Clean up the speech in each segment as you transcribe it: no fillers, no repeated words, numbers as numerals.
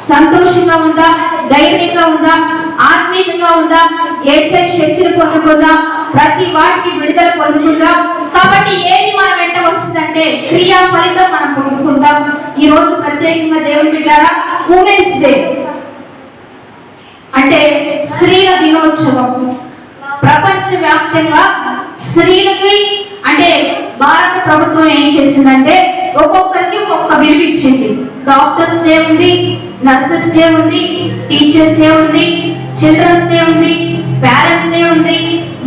సంతోషంగా ఉందా, ధైర్యంగా ఉందా, ఆత్మీయంగా ఉందా, యేసయ్య శక్తిని పొందుకుందా, ప్రతి వాటికి విడుదల పొందుకుందా. కాబట్టి ఏది మన వెంట వస్తుందంటే క్రియా ఫలితం మనం పొందుకుంటాం. ఈ రోజు ప్రత్యేకంగా దేవుని బిడ్డారా, ఉమెన్స్ డే అంటే స్త్రీల దినోత్సవం. ప్రపంచ వ్యాప్తంగా స్త్రీలకి అంటే భారత ప్రభుత్వం ఏం చేసిందంటే ఒక్కొక్కరికి ఒక్కొక్క విలువ ఇచ్చింది. డాక్టర్స్ డే ఉంది, నర్సెస్ డే ఉంది, టీచర్స్ డే ఉంది, చిల్డ్రన్స్ డే ఉంది, పేరెంట్స్ డే ఉంది,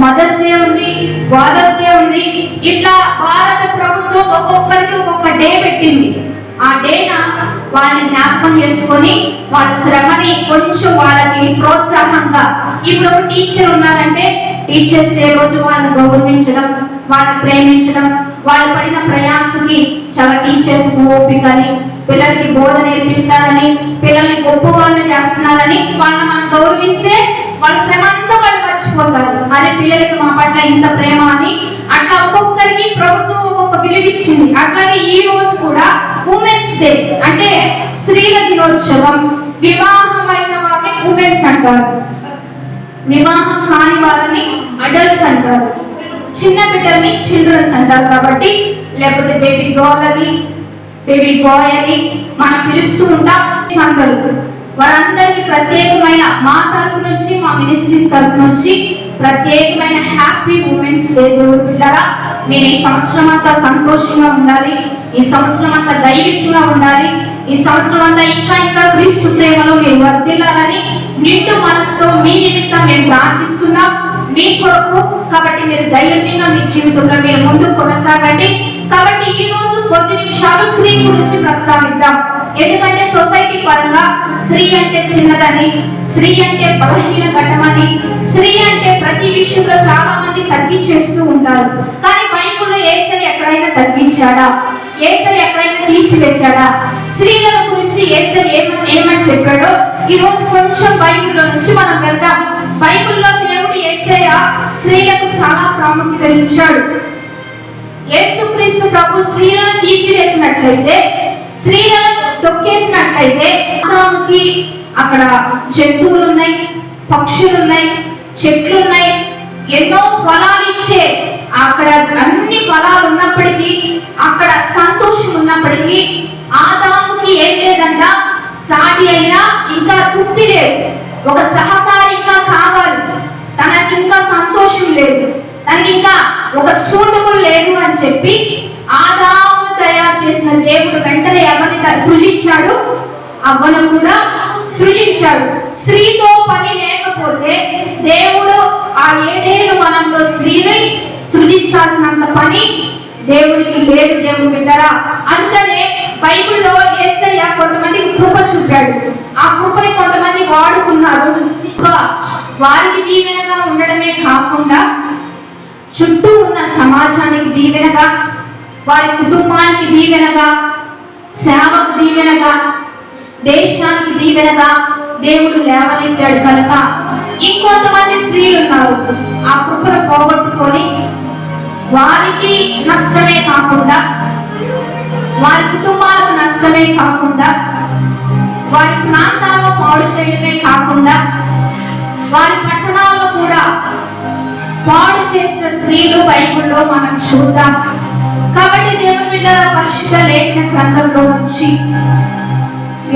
మదర్స్ డే ఉంది, ఫాదర్స్ డే ఉంది. ఇట్లా భారత ప్రభుత్వం ఒక్కొక్కరికి ఒక్కొక్క డే పెట్టింది. ఆ డేన వాళ్ళని జ్ఞాపకం చేసుకొని వాళ్ళ శ్రమని కొంచెం వాళ్ళకి ప్రోత్సాహంగా, ఇప్పుడు టీచర్ ఉన్నారంటే టీచర్స్ డే రోజు వాళ్ళని గౌరవించడం, వాళ్ళని ప్రేమించడం, వాళ్ళు పడిన ప్రయాసకి చాలా టీచర్స్ ఓపికని, పిల్లలకి బోధ నేర్పిస్తారని, పిల్లల్ని గొప్ప వాళ్ళని చేస్తున్నారని వాళ్ళని మనం గౌరవిస్తే వాళ్ళ శ్రమ అంతా వాళ్ళు మర్చిపోతారు. అదే పిల్లలకి మా పట్ల ఇంత ప్రేమ అని. అట్లా ఒక్కొక్కరికి ప్రభుత్వం ఒక్కొక్క విలువిచ్చింది. అట్లాగే ఈ రోజు కూడా ఉమెన్స్ డే అంటే స్త్రీల దినోత్సవం. వివాహమైన వారిని ఉమెన్స్ అంటారు, వివాహం కాని వారిని అడల్ట్స్ అంటారు, చిన్న బిడ్డల్ని చిల్డ్రన్స్ అంటారు. కాబట్టి లేకపోతే బేబీ గర్ల్ అని, బేబీ బాయ్ అని మనం పిలుస్తూ ఉంటాం. అందరూ వారందరికీ ప్రత్యేకమైన మా తరపు నుంచి, మా మినిస్ట్రీస్ తరపు నుంచి ప్రత్యేకమైన హ్యాపీ ఉమెన్స్ డే. దేవుడి బిడ్డలారా, మీరు ఈ సంవత్సరం అంతా సంతోషంగా ఉండాలి, ఈ సంవత్సరం అంతా దైవికంగా ఉండాలి, ఈ సంవత్సరం అంతా ఇంకా ఇంకా క్రీస్తు ప్రేమలో మీరు వర్ధిల్లాలని నిండు మనసుతో మీ నిమిత్తం మేము ప్రార్థిస్తున్నాం, మీ కొరకు. కాబట్టి మీరు ధైర్యంగా మీ జీవితంలో మీరు ముందుకు కొనసాగండి. కాబట్టి ఈ రోజు కొద్ది నిమిషాలు స్త్రీ గురించి ప్రస్తావిద్దాం. ఎందుకంటే సొసైటీ పరంగా స్త్రీ అంటే చిన్నదని, స్త్రీ అంటే బలహీన ఘట్టమని, స్త్రీ అంటే ప్రతి విషయంలో చాలా మంది తగ్గించేస్తూ ఉంటారు. కానీ బైబిల్లో యేసయ్య ఎక్కడైనా తగ్గించాడా? యేసయ్య ఎక్కడైనా తీసివేశాడా? స్త్రీల గురించి యేసయ్య ఏమని చెప్పాడో ఈ రోజు కొంచెం బైబిల్లో నుంచి మనం వెళ్దాం. బైబిల్లో దేవుడు యేసయ్య స్త్రీలకు చాలా ప్రాముఖ్యత ఇచ్చాడు. యేసుక్రీస్తు ప్రభు స్త్రీలను తీసివేసినట్లయితే, స్త్రీలను తొక్కేసినట్లయితే ఆదాముకి అక్కడ జంతువులు ఉన్నాయి, పక్షులు ఉన్నాయి, చెట్లు ఉన్నాయి, ఎన్నో ఫలాలు ఇచ్చే అక్కడ అన్ని ఫలాలు ఉన్నప్పటికీ, అక్కడ సంతోషం ఉన్నప్పటికీ ఆదాముకి ఏం లేదంట, సాటి అయినా ఇంకా తృప్తి లేదు, ఒక సహకారి ఇంకా కావాలి, తనకి ఇంకా సంతోషం లేదు, తనకి ఇంకా ఒక సూటబుల్ లేదు అని చెప్పి ఆదామును తయారు చేసిన దేవుడు వెంటనే ఎవరిని సృజించాడు? అవ్వను కూడా సృజించాడు. స్త్రీతో పని లేకపోతే దేవుడు ఆ ఏడేడు వనంలో స్త్రీని సృజించాల్సినంత పని దేవుడికి లేదు. దేవుడు బిడ్డరా, అందుకనే బైబిల్లో యేసయ్య కొంతమందికి కృప చూపాడు. ఆ కృపని కొంతమంది వాడుకున్నారు. వారికి దీవెనగా ఉండడమే కాకుండా చుట్టూ ఉన్న సమాజానికి దీవెనగా, వారి కుటుంబానికి దీవెనగా, సేవకు దీవెనగా, దేశానికి దీవెనగా దేవుడు లేవనెత్తాడు. కనుక ఇంకొంతమంది స్త్రీలు ఉన్నారు, ఆ కృపను పోగొట్టుకొని వారికి నష్టమే కాకుండా, వారి కుటుంబాలకు నష్టమే కాకుండా, వారి ప్రాంతాలను పాడు చేయడమే కాకుండా, వారి పట్టణాల్లో కూడా పాడు చేసిన స్త్రీలు బైబిల్లో మనం చూద్దాం. కాబట్టి దేవుని బిడ్డల పరిశుద్ధ లేఖన గ్రంథంలో నుంచి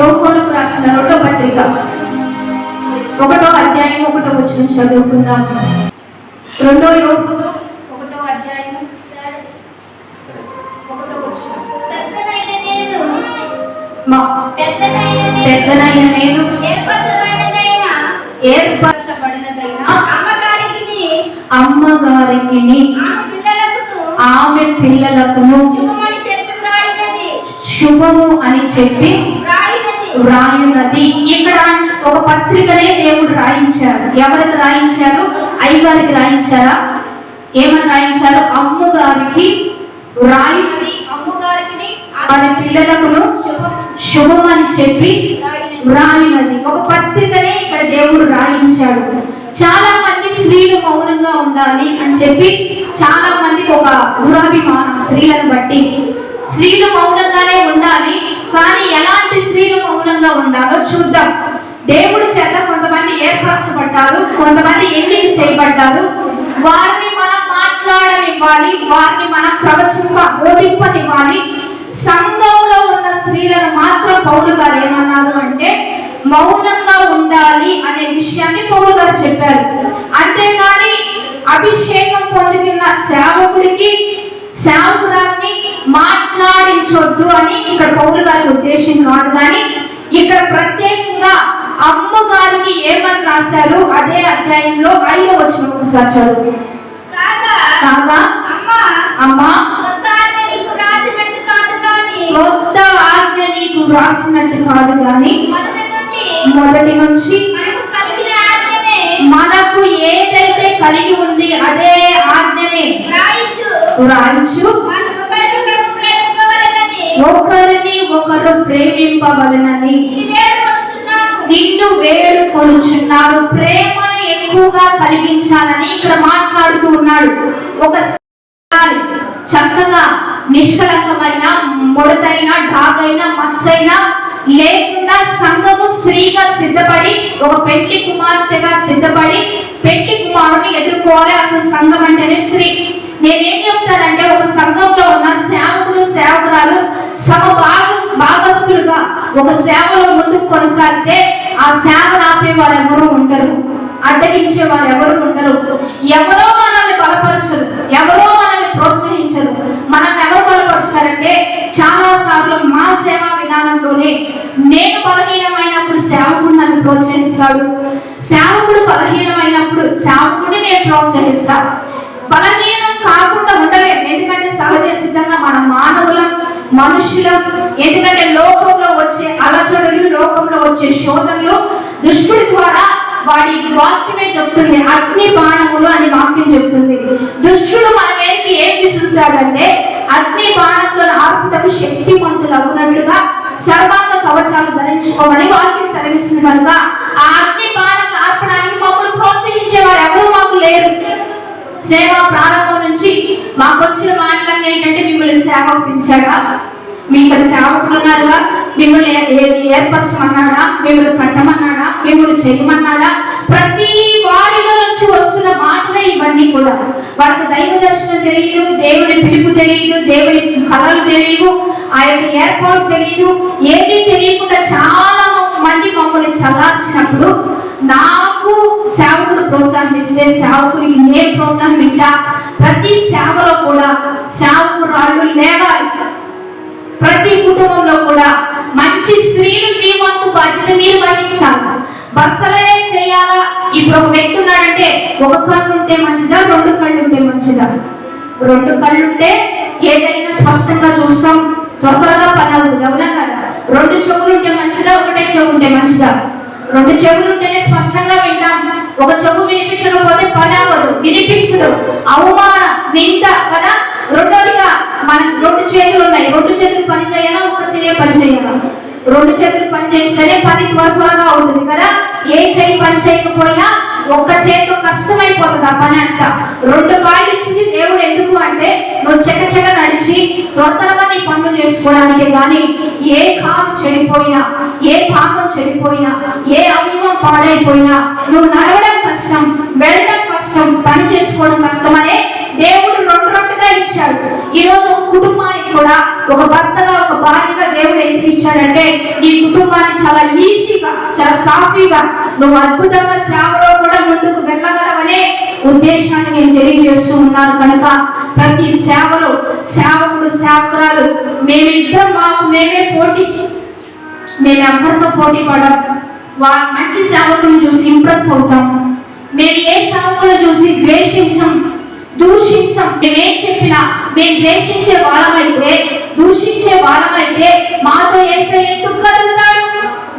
యోహానుకు రాసిన 2వ పత్రిక 1వ అధ్యాయం 1వ వచనం చదువుకుందాం. 2వ యోహాను 1వ అధ్యాయం 1వ వచనం. పెద్దనైన నేను ఏర్పరచబడినదైనా అమ్మగారికి ఆమె పిల్లలకును శుభము అని చెప్పి వ్రాయున్నది. ఇక్కడ ఒక పత్రికనే దేవుడు రాయించారు. ఎవరికి రాయించారు? అయ్యగారికి రాయించారా? ఏమని రాయించారు? అమ్మగారికి వ్రాయున్నది, అమ్మగారికి వారి పిల్లలకును శుభం అని చెప్పి వ్రాయున్నది. ఒక పత్రికనే ఇక్కడ దేవుడు రాయించాడు. చాలా మంది స్త్రీలు మౌనంగా ఉండాలి అని చెప్పి చాలా మందికి ఒక దురాభిమానం స్త్రీలను బట్టి. స్త్రీలు మౌనంగానే ఉండాలి, కానీ ఎలాంటి స్త్రీలు మౌనంగా ఉండాలి? ఉండాలో చూద్దాం. దేవుడి చేత కొంతమంది ఏర్పరచబడ్డారు, కొంతమంది ఎన్నిక చేయబడ్డారు. వారిని మనం మాట్లాడనివ్వాలి, వారిని మనం బోధింపనివ్వాలి. సంఘంలో ఉన్న స్త్రీలను మాత్రం పౌలు గారు ఏమన్నారు అంటే మౌనంగా ఉండాలి అనే విషయాన్ని పౌలు గారు చెప్పారు. అంతేగాని అభిషేకం పొందిన సేవకురాల్ని మాట్లాడించొద్దు అని ఇక్కడ పౌలు గారి ఉద్దేశం కాదు. కానీ ఇక్కడ ప్రత్యేకంగా అమ్మగారికి ఏమని రాశారు అదే అధ్యాయంలో 5వ వచనం ఒకసారి చదువు. కాగా అమ్మా కొత్త ఆజ్ఞ నీకు రాసినట్టు కాదు కానీ మొదటి నుంచి మనకు ఏదైతే కలిగి ఉంది అదే ఆజ్ఞనే రాయించు, ఒకరిని ఒకరు ప్రేమింపవలనని నిన్ను వేడుకొనుచున్నాడు. ప్రేమను ఎక్కువగా కలిగించాలని ఇక్కడ మాట్లాడుతూ ఉన్నాడు. ఒక చక్కగా నిష్కళంకమైన ముడతైన డాగైన మచ్చైన లేకుండా సంఘము స్త్రీగా సిద్ధపడి ఒక పెండ్లి కుమార్తెగా సిద్ధపడి పెండ్లి కుమారుని ఎదుర్కోవాలి. అసలు సంఘం అంటేనే స్త్రీ. నేనేం చెప్తానంటే ఒక సంఘంలో ఉన్న సేవకుడు సేవకురాలు భాగస్తులుగా ఒక సేవలో ముందుకు కొనసాగితే ఆ సేవను ఆపే వారు ఎవరు ఉండరు, అడ్డగించే వారు ఎవరు ఉండరు. ఎవరో మనల్ని బలపరచరు, ఎవరో మనల్ని ప్రోత్సహించరు. మనల్ని ఎవరు బలపరుస్తారంటే చాలా సార్లు మా సేవా విధానంలోనే నేను బలహీనమైనప్పుడు సేవకుడు నన్ను ప్రోత్సహిస్తాడు, సేవకుడు బలహీనమైనప్పుడు సేవకుడిని నేను ప్రోత్సహిస్తాను. బలహీనం కాకుండా ఉండలేదు, ఎందుకంటే సహజ సిద్ధంగా మన మనుషులం. ఎందుకంటే లోకంలో వచ్చే అలచడులు, లోకంలో వచ్చే శోధనలు దుష్టుడి ద్వారా వాడి వాక్యమే చెప్తుంది. అగ్ని బాణములు అని వాక్యం చెప్తుంది. దుష్టుడు మన మీదకి ఏం విసురుతాడంటే అగ్ని బాణంతో ఆర్పుటకు శక్తివంతులు అగునట్లుగా సర్వాంగ కవచాలు ధరించుకోమని వాక్యం సెలవిస్తుంది. కనుక ఆ అగ్ని బాణం ఆర్పడానికి మమ్మల్ని ప్రోత్సహించేవారు ఎవరు మాకు లేరు. సేవ ప్రారంభం నుంచి మాకు వచ్చిన మాటలన్నీ ఏంటంటే మిమ్మల్ని సేవకు పిలిచాడా, మీ ఇక్కడ సేవకులు ఉన్నారుగా, మిమ్మల్ని ఏర్పరచమన్నాడా, మిమ్మల్ని కట్టమన్నాడా, మిమ్మల్ని చేయమన్నాడా, ప్రతి వారిలో నుంచి వస్తున్న మాటలే ఇవన్నీ కూడా. వాళ్ళకి దైవ దర్శనం తెలియదు, దేవుని పిలుపు తెలియదు, దేవుని కళలు తెలియదు, ఆ యొక్క ఏర్పాటు తెలియదు, ఏది తెలియకుండా చాలా మంది మమ్మల్ని చల్లార్చినప్పుడు నాకు సేవకుడు ప్రోత్సాహిస్తే సేవకునికి నేను ప్రోత్సహించా. ప్రతి సేవలో కూడా సేవకురాళ్ళు లేవాలి. ప్రతి కుటుంబంలో కూడా మంచి స్త్రీలు మీ వంతు బాధ్యత మీరు వహించాలి. భర్తలే చేయాలా? ఇప్పుడు ఒక వ్యక్తి ఉన్నాడంటే ఒక కళ్ళు ఉంటే మంచిదా, 2 కళ్ళు ఉంటే మంచిదా? 2 కళ్ళు ఉంటే ఏదైనా స్పష్టంగా చూస్తాం, త్వరగా పని అవుతుంది, అవునా కదా? 2 చెవులు ఉంటే మంచిదా, ఒకటే చెవు ఉంటే మంచిదా? 2 చెవులు ఉంటేనే స్పష్టంగా వింటాం. ఒక చెవు వినిపించకపోతే పని అవ్వదు, వినిపించదు, అవమాన నింద కదా. రెండోదిగా మనకు 2 చేతులు ఉన్నాయి, 2 చేతులు పని చేయాలా, ఒక చేయ పని చేయాలా? 2 చేతులు పని చేస్తేనే పని త్వరగా అవుతుంది కదా. ఏ చేయి పని చేయకపోయినా ఒక్క చేతితో కష్టమైపోతుంది ఆ పని అంతా. 2 కాళ్ళు ఇచ్చింది దేవుడు ఎందుకు అంటే నువ్వు చెక్క నడిచి త్వరగా నీ పనులు చేసుకోవడానికే. కానీ ఏ కాలు చెడిపోయినా, ఏ భాగం చెడిపోయినా, ఏ అవయవం పాడైపోయినా నువ్వు నడవడం కష్టం, వెళ్ళడం కష్టం, పని చేసుకోవడం కష్టం అనే దేవుడు 2గా ఇచ్చాడు. ఈ రోజు ఒక కుటుంబానికి కూడా ఒక భర్తగా ఒక భార్యగా దేవుడు ఎందుకు ఇచ్చాడంటే నీ కుటుంబాన్ని చాలా ఈజీగా, చాలా సాఫీగా నువ్వు అద్భుతంగా సేవలో కూడా ముందుకు వెళ్ళగలవనే ఉద్దేశాన్ని నేను తెలియజేస్తూ ఉన్నాను. కనుక ప్రతి సేవలో సేవకుడు సేవకురాలు మేమిద్దరం మాకు మేమే పోటీ, మేము ఎవరితో పోటీ పడం. మంచి సేవకులను చూసి ఇంప్రెస్ అవుతాం. మేము ఏ సేవకులను చూసి ద్వేషించం, దూషించం. మేమేం చెప్పినా మేము ద్వేషించే వాళ్ళమైతే, దూషించే వాళ్ళమైతే మాతో యేసయ్య ఎందుకు కదులుతాడు?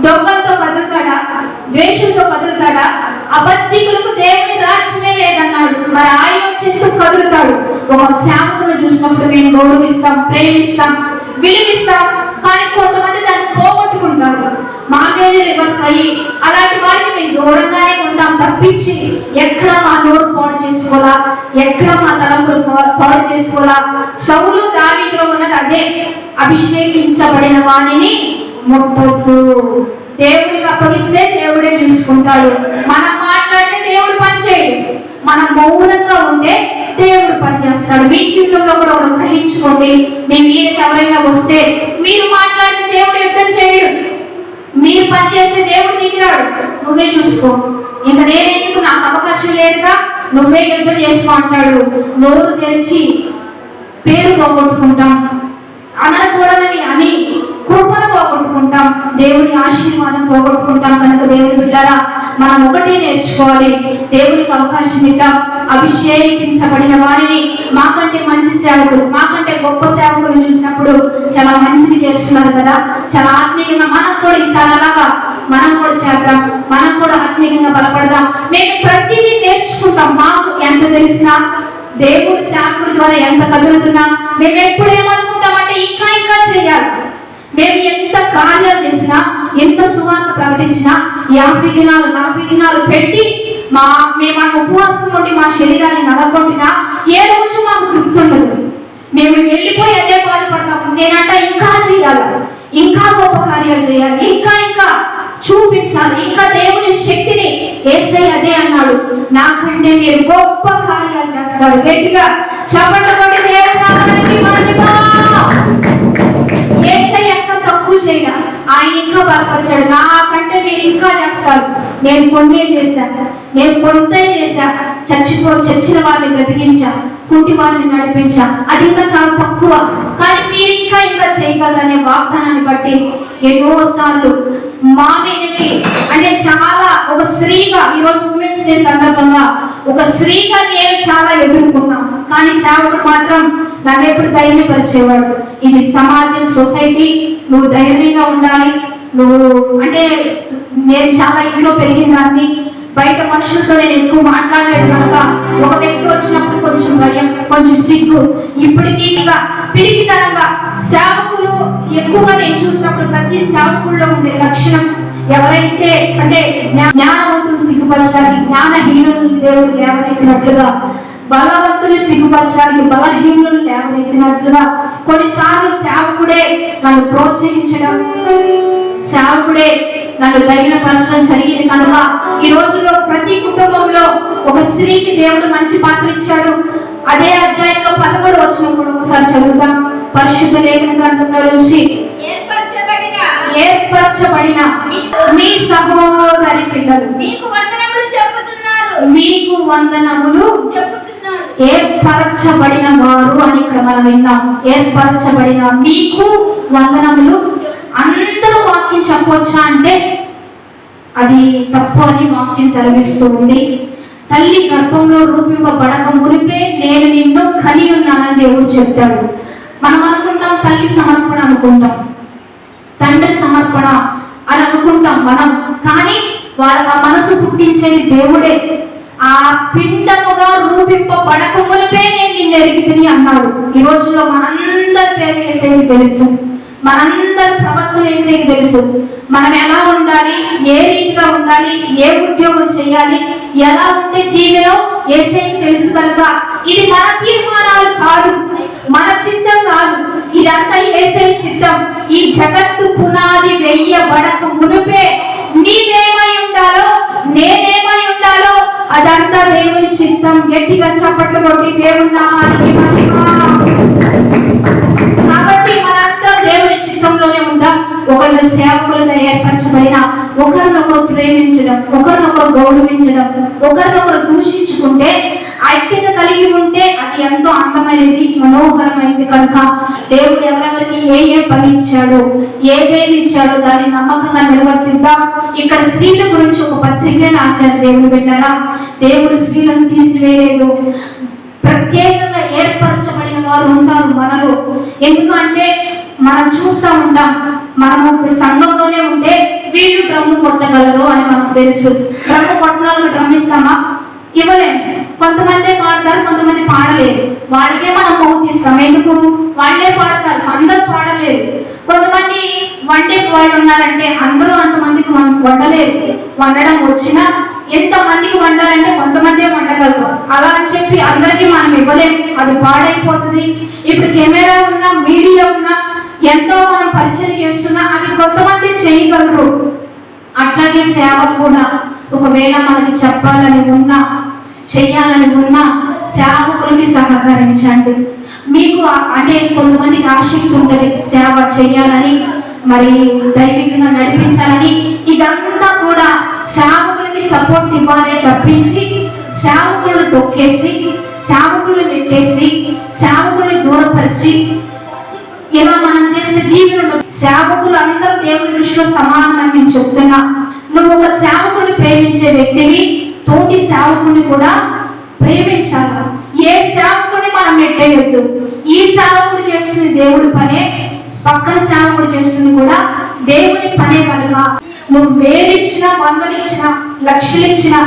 దొంగలతో కదులుతాడా? ద్వేషంతో కదులుతాడా? అబద్ధికులకు దేవుని రాజ్యమే లేదన్నాడు. మరి ఆయన వచ్చి ఎందుకు కదులుతాడు? ఒక సేవకులను చూసినప్పుడు మేము గౌరవిస్తాం, ప్రేమిస్తాం, విలువిస్తాం. కానీ కొంతమంది దాన్ని పోగొట్టుకుంటారు, మా మీద రివర్స్ అయ్యి అలాంటి వారికి మేము దూరంగానే ఉంటాం తప్పించి ఎక్కడ మా నోరు పాడు చేసుకోవాలా, ఎక్కడ మా తలంపులు పాడు చేసుకోవాలా. సౌలు దావీదులో ఉన్నది అదే, అభిషేకించబడిన వాణిని ముట్టొద్దు. చేసుకుంటాడు. మనం మాట్లాడితే దేవుడు పని చేయడు, మనం మౌనంగా ఉంటే దేవుడు పనిచేస్తాడు. మీ జీవితంలో కూడా ఒకరు గ్రహించుకోండి. మీ మీదకి ఎవరైనా వస్తే మీరు మాట్లాడితే దేవుడు యుద్ధం చేయడు, మీరు పనిచేస్తే దేవుడు దిగిరాడు. నువ్వే చూసుకో, ఇంకా నేనేందుకు, నాకు అవకాశం లేదుగా, నువ్వే యుద్ధం చేసుకో అంటాడు. నోరు తెరిచి పేరు పోగొట్టుకుంటాం, అనకూడదని అని కృపను పోగొట్టుకుంటాం, దేవుని ఆశీర్వాదం పోగొట్టుకుంటాం. కనుక దేవుని బిడ్డలారా, మనం ఒకటే నేర్చుకోవాలి, దేవునికి అవకాశం ఇద్దాం. అభిషేకించబడిన వారిని, మాకంటే మంచి సేవకులు, మాకంటే గొప్ప సేవకులు చూసినప్పుడు చాలా మంచిది చేస్తున్నారు కదా, చాలా ఆత్మీయంగా మనం కూడా ఈసారి అలాగా మనం కూడా చేద్దాం, మనం కూడా ఆత్మీయంగా బలపడదాం. మేము ప్రతిదీ నేర్చుకుంటాం. మాకు ఎంత తెలిసినా, దేవుడి సేవకుడి ద్వారా ఎంత కదులుతున్నా, మేము ఎప్పుడు ఏమనుకుంటామంటే ఇంకా ఇంకా చేయాలి. మేము ఎంత కార్యాలు చేసినా, ఎంత సువార్త ప్రకటించినా, 50 దినాలు 40 దినాలు పెట్టి మేము ఉపవాసం ఉండి మా శరీరాన్ని నలగొట్టినా ఏ రోజు మాకు తృప్తి ఉండదు. మేము వెళ్ళిపోయి అదే బాధపడతాము. నేనంట ఇంకా చేయాలి, ఇంకా గొప్ప కార్యాలు చేయాలి, ఇంకా ఇంకా చూపించాలి, ఇంకా దేవుని శక్తిని. యేసయ్య అదే అన్నాడు, నాకంటే మీరు గొప్ప కార్యాలు చేస్తారు. గట్టిగా చప్పట్లు కొట్టి దేవుని నామానికి మహిమ. యేసయ్య ఎక్కడ తక్కువ చేయగా, ఆయన ఇంకా బలపరిచాడు. నాకంటే మీరు ఇంకా చేస్తారు. నేను కొన్నే చేశాను, నేను కొంతే చేశా, చచ్చిన వారిని బ్రతికించా, కుంటి వారిని నడిపించా, అది ఇంకా చాలా తక్కువ, కానీ మీరు ఇంకా ఇంకా చేయగలరనే వాగ్దానాన్ని బట్టి ఎన్నోసార్లు మా మీదకి, అంటే చాలా ఒక స్త్రీగా, ఈరోజు ఉమెన్స్ డే సందర్భంగా ఒక స్త్రీగా నేను చాలా ఎదుర్కొన్నాను. కానీ సేవకుడు మాత్రం నన్ను ఎప్పుడు ధైర్యపరిచేవాడు. ఇది సమాజం, సొసైటీ, నువ్వు ధైర్యంగా ఉండాలి. నువ్వు అంటే, నేను చాలా ఇంట్లో పెరిగిన దాన్ని, బయట మనుషులతో నేను ఎక్కువ మాట్లాడలేదు కనుక ఒక వ్యక్తి వచ్చినప్పుడు కొంచెం భయం, కొంచెం సిగ్గు. ఇప్పటికీ ఇంకా పిరికితనంగా సేవకులు ఎక్కువగా నేను చూసినప్పుడు ప్రతి సేవకుల్లో ఉండే లక్షణం, ఎవరైతే అంటే జ్ఞానవంతులు సిగ్గుపరచడానికి జ్ఞానహీనులను దేవుడు లేవనెత్తినట్లుగా, బలవంతులు సిగ్గుపరచడానికి బలహీనులను లేవనెత్తినట్లుగా, కొన్నిసార్లు సేవకుడే నన్ను ప్రోత్సహించడం, సేవకుడే నన్ను ధైర్యపరచడం జరిగింది. కనుక ఈ రోజుల్లో ప్రతి కుటుంబంలో ఒక స్త్రీకి దేవుడు మంచి పాత్ర ఇచ్చాడు. అదే అధ్యాయంలో 11వ వచనం కూడా ఒకసారి చదువుతాం. పరిశుద్ధ లేఖన గ్రంథంలో నుంచి, ఏర్పరచబడిన మీ సహోదరి పిల్లలు మీకు వందనములు చెప్పుచున్నారు, మీకు వందనములు చెప్పుచున్నారు. ఏర్పరచబడిన వారు అని ఇక్కడ మనం విన్నాం. ఏర్పరచబడిన మీకు వందనములు. అందరూ వాక్యం చెప్పవచ్చా అంటే అది తప్పు అని వాక్యం సెలవిస్తూ ఉంది. తల్లి గర్భంలో రూపింపబడక మునిపే నేను నిన్ను కని ఉన్నానని దేవుడు చెప్తాడు. మనం అనుకుంటాం తల్లి సమర్పణ అనుకుంటాం, తండ్రి సమర్పణ అని అనుకుంటాం మనం, కానీ వాళ్ళకి ఆ మనసు పుట్టించేది దేవుడే. ఆ పిండముగా రూపింపబడక మునిపే నేను నిన్ను ఎరిగితిని అన్నాడు. ఈ రోజుల్లో మనందరి పేరు వేసేది తెలుసు, మనందరి ప్రవర్తన వేసేది తెలుసు. మనం ఎలా ఉండాలి, ఏ రీతిగా ఉండాలి, ఏ ఉద్యోగం చేయాలి, ఎలా ఉంటే దీనిలో వేసేది తెలుసు. కనుక ఇది మన తీర్మానాలు కాదు, మన చిత్తం కాదు, ఇదంతా యేసే చిత్తం. ఈ జగత్తు పునాది వేయబడక మునుపే నీవేమై ఉండాలో, నేనేమై ఉండాలో అదంతా దేవుని చిత్తం. గట్టిగా చప్పట్లు కొట్టి దేవుని నామానికి మహిమ. కాబట్టి మనందరం దేవుని చిత్తంలోనే ఉందాం. ఒకళ్ళు సేవకులుగా ఏర్పరచబడిన, ఒకరినొకరు ప్రేమించడం, ఒకరినొకరు గౌరవించడం, ఒకరినొకరు దూషించుకుంటే, ఐక్యత కలిగి ఉంటే అది ఎంతో అందమైనది, మనోహరమైనది. కనుక దేవుడు ఎవరెవరికి ఏ పని ఇచ్చాడో, ఏదేది ఇచ్చాడో దాన్ని నమ్మకంగా నిర్వర్తిద్దాం. ఇక్కడ స్త్రీల గురించి ఒక పత్రిక రాశారు దేవుడు బిడ్డరా. దేవుడు స్త్రీలను తీసివేయలేదు, ప్రత్యేకంగా ఏర్పరచబడిన వారు ఉంటారు మనలో. ఎందుకంటే మనం చూస్తూ ఉంటాం, మనము ఇప్పుడు సంఘంలోనే ఉంటే వీళ్ళు డ్రమ్ము కొట్టగలరు అని మనకు తెలుసు. డ్రమ్ము కొట్టడానికి డ్రమ్ ఇస్తామా? ఇవ్వలేము. కొంతమంది పాడతారు, కొంతమంది పాడలేరు. వాళ్ళకే మనం మౌతిస్తాం. ఎందుకు? వాళ్ళే పాడతారు, అందరూ పాడలేరు. కొంతమంది వండే వాళ్ళు ఉన్నారంటే అందరూ అంతమందికి మనం వండలేరు. వండడం వచ్చినా ఎంతమందికి వండాలంటే కొంతమందే వండగలరు. అలా అని చెప్పి అందరికీ మనం ఇవ్వలేము, అది పాడైపోతుంది. ఇప్పుడు కెమెరా ఉన్నా, మీడియా ఉన్నా, ఎంతో మనం పరిచయం చేస్తున్నా అది కొంతమంది చేయగలరు. అట్లాగే సేవ కూడా ఒకవేళ మనకి చెప్పాలని ఉన్నా, చెయ్యాలని ఉన్నా సేవకులకి సహకరించండి. మీకు అంటే కొంతమందికి ఆసక్తి ఉంటుంది సేవ చేయాలని, మరి దైవికంగా నడిపించాలని. ఇదంతా కూడా సేవకులకి సపోర్ట్ ఇవ్వాలే తప్పించి సేవకులను తొక్కేసి, సేవకులను నెట్టేసి, సేవకుల్ని దూరపరిచి ఇలా మనం చేసిన దీవెనలు. సేవకులు అందరూ దేవుని దృష్టిలో సమానమని నేను చెప్తున్నా. నువ్వు ఒక సేవకుని ప్రేమించే వ్యక్తిని, తోటి సేవకుని కూడా ప్రేమించాలి. ఏ సేవకుని మనం నెట్టేయొద్దు. ఈ సేవకుడు చేస్తుంది దేవుడి పనే, పక్కన సేవకుడు చేస్తుంది కూడా దేవుని పనే కనుక నువ్వు వేలిచ్చినా, వందలిచ్చినా, లక్షలిచ్చినా,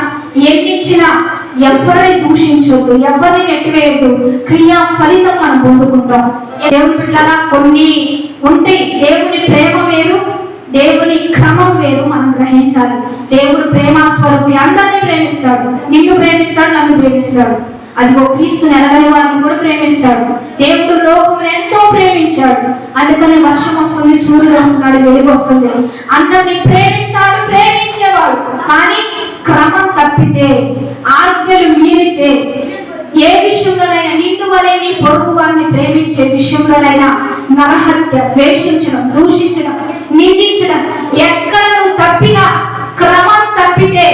ఎన్నిచ్చినా ఎవరిని దూషించొద్దు, ఎవరిని నెట్టివేయద్దు. క్రియా ఫలితం మనం పొందుకుంటాం. దేవుని బిడ్డలారా కొన్ని ఉంటాయి. దేవుని ప్రేమ వేరు, దేవుని క్రమం వేరు మనం గ్రహించాలి. దేవుడు ప్రేమ స్వరూపి, అందరినీ ప్రేమిస్తాడు. నిన్ను ప్రేమిస్తాడు, నన్ను ప్రేమిస్తాడు. అదిగో క్రీస్తుని ఎరగని వారిని కూడా ప్రేమిస్తాడు. దేవుడు లోకమును ఎంతో ప్రేమించాడు. అందుకని వర్షం వస్తుంది, సూర్యుడు వస్తున్నాడు, వెలుగు వస్తుంది. అందరినీ ప్రేమిస్తాడు, ప్రేమించేవాడు. కానీ క్రమం తప్పితే, ఆజ్ఞలు మీరితే, ఏ విషయంలోనైనా నిన్ను వలె నీ పొరుగు వారిని ప్రేమించే విషయంలోనైనా నరహత్య, ద్వేషించడం, దూషించడం, నిందించడం, ఎక్కడ నువ్వు తప్పినా, క్రమం తప్పితే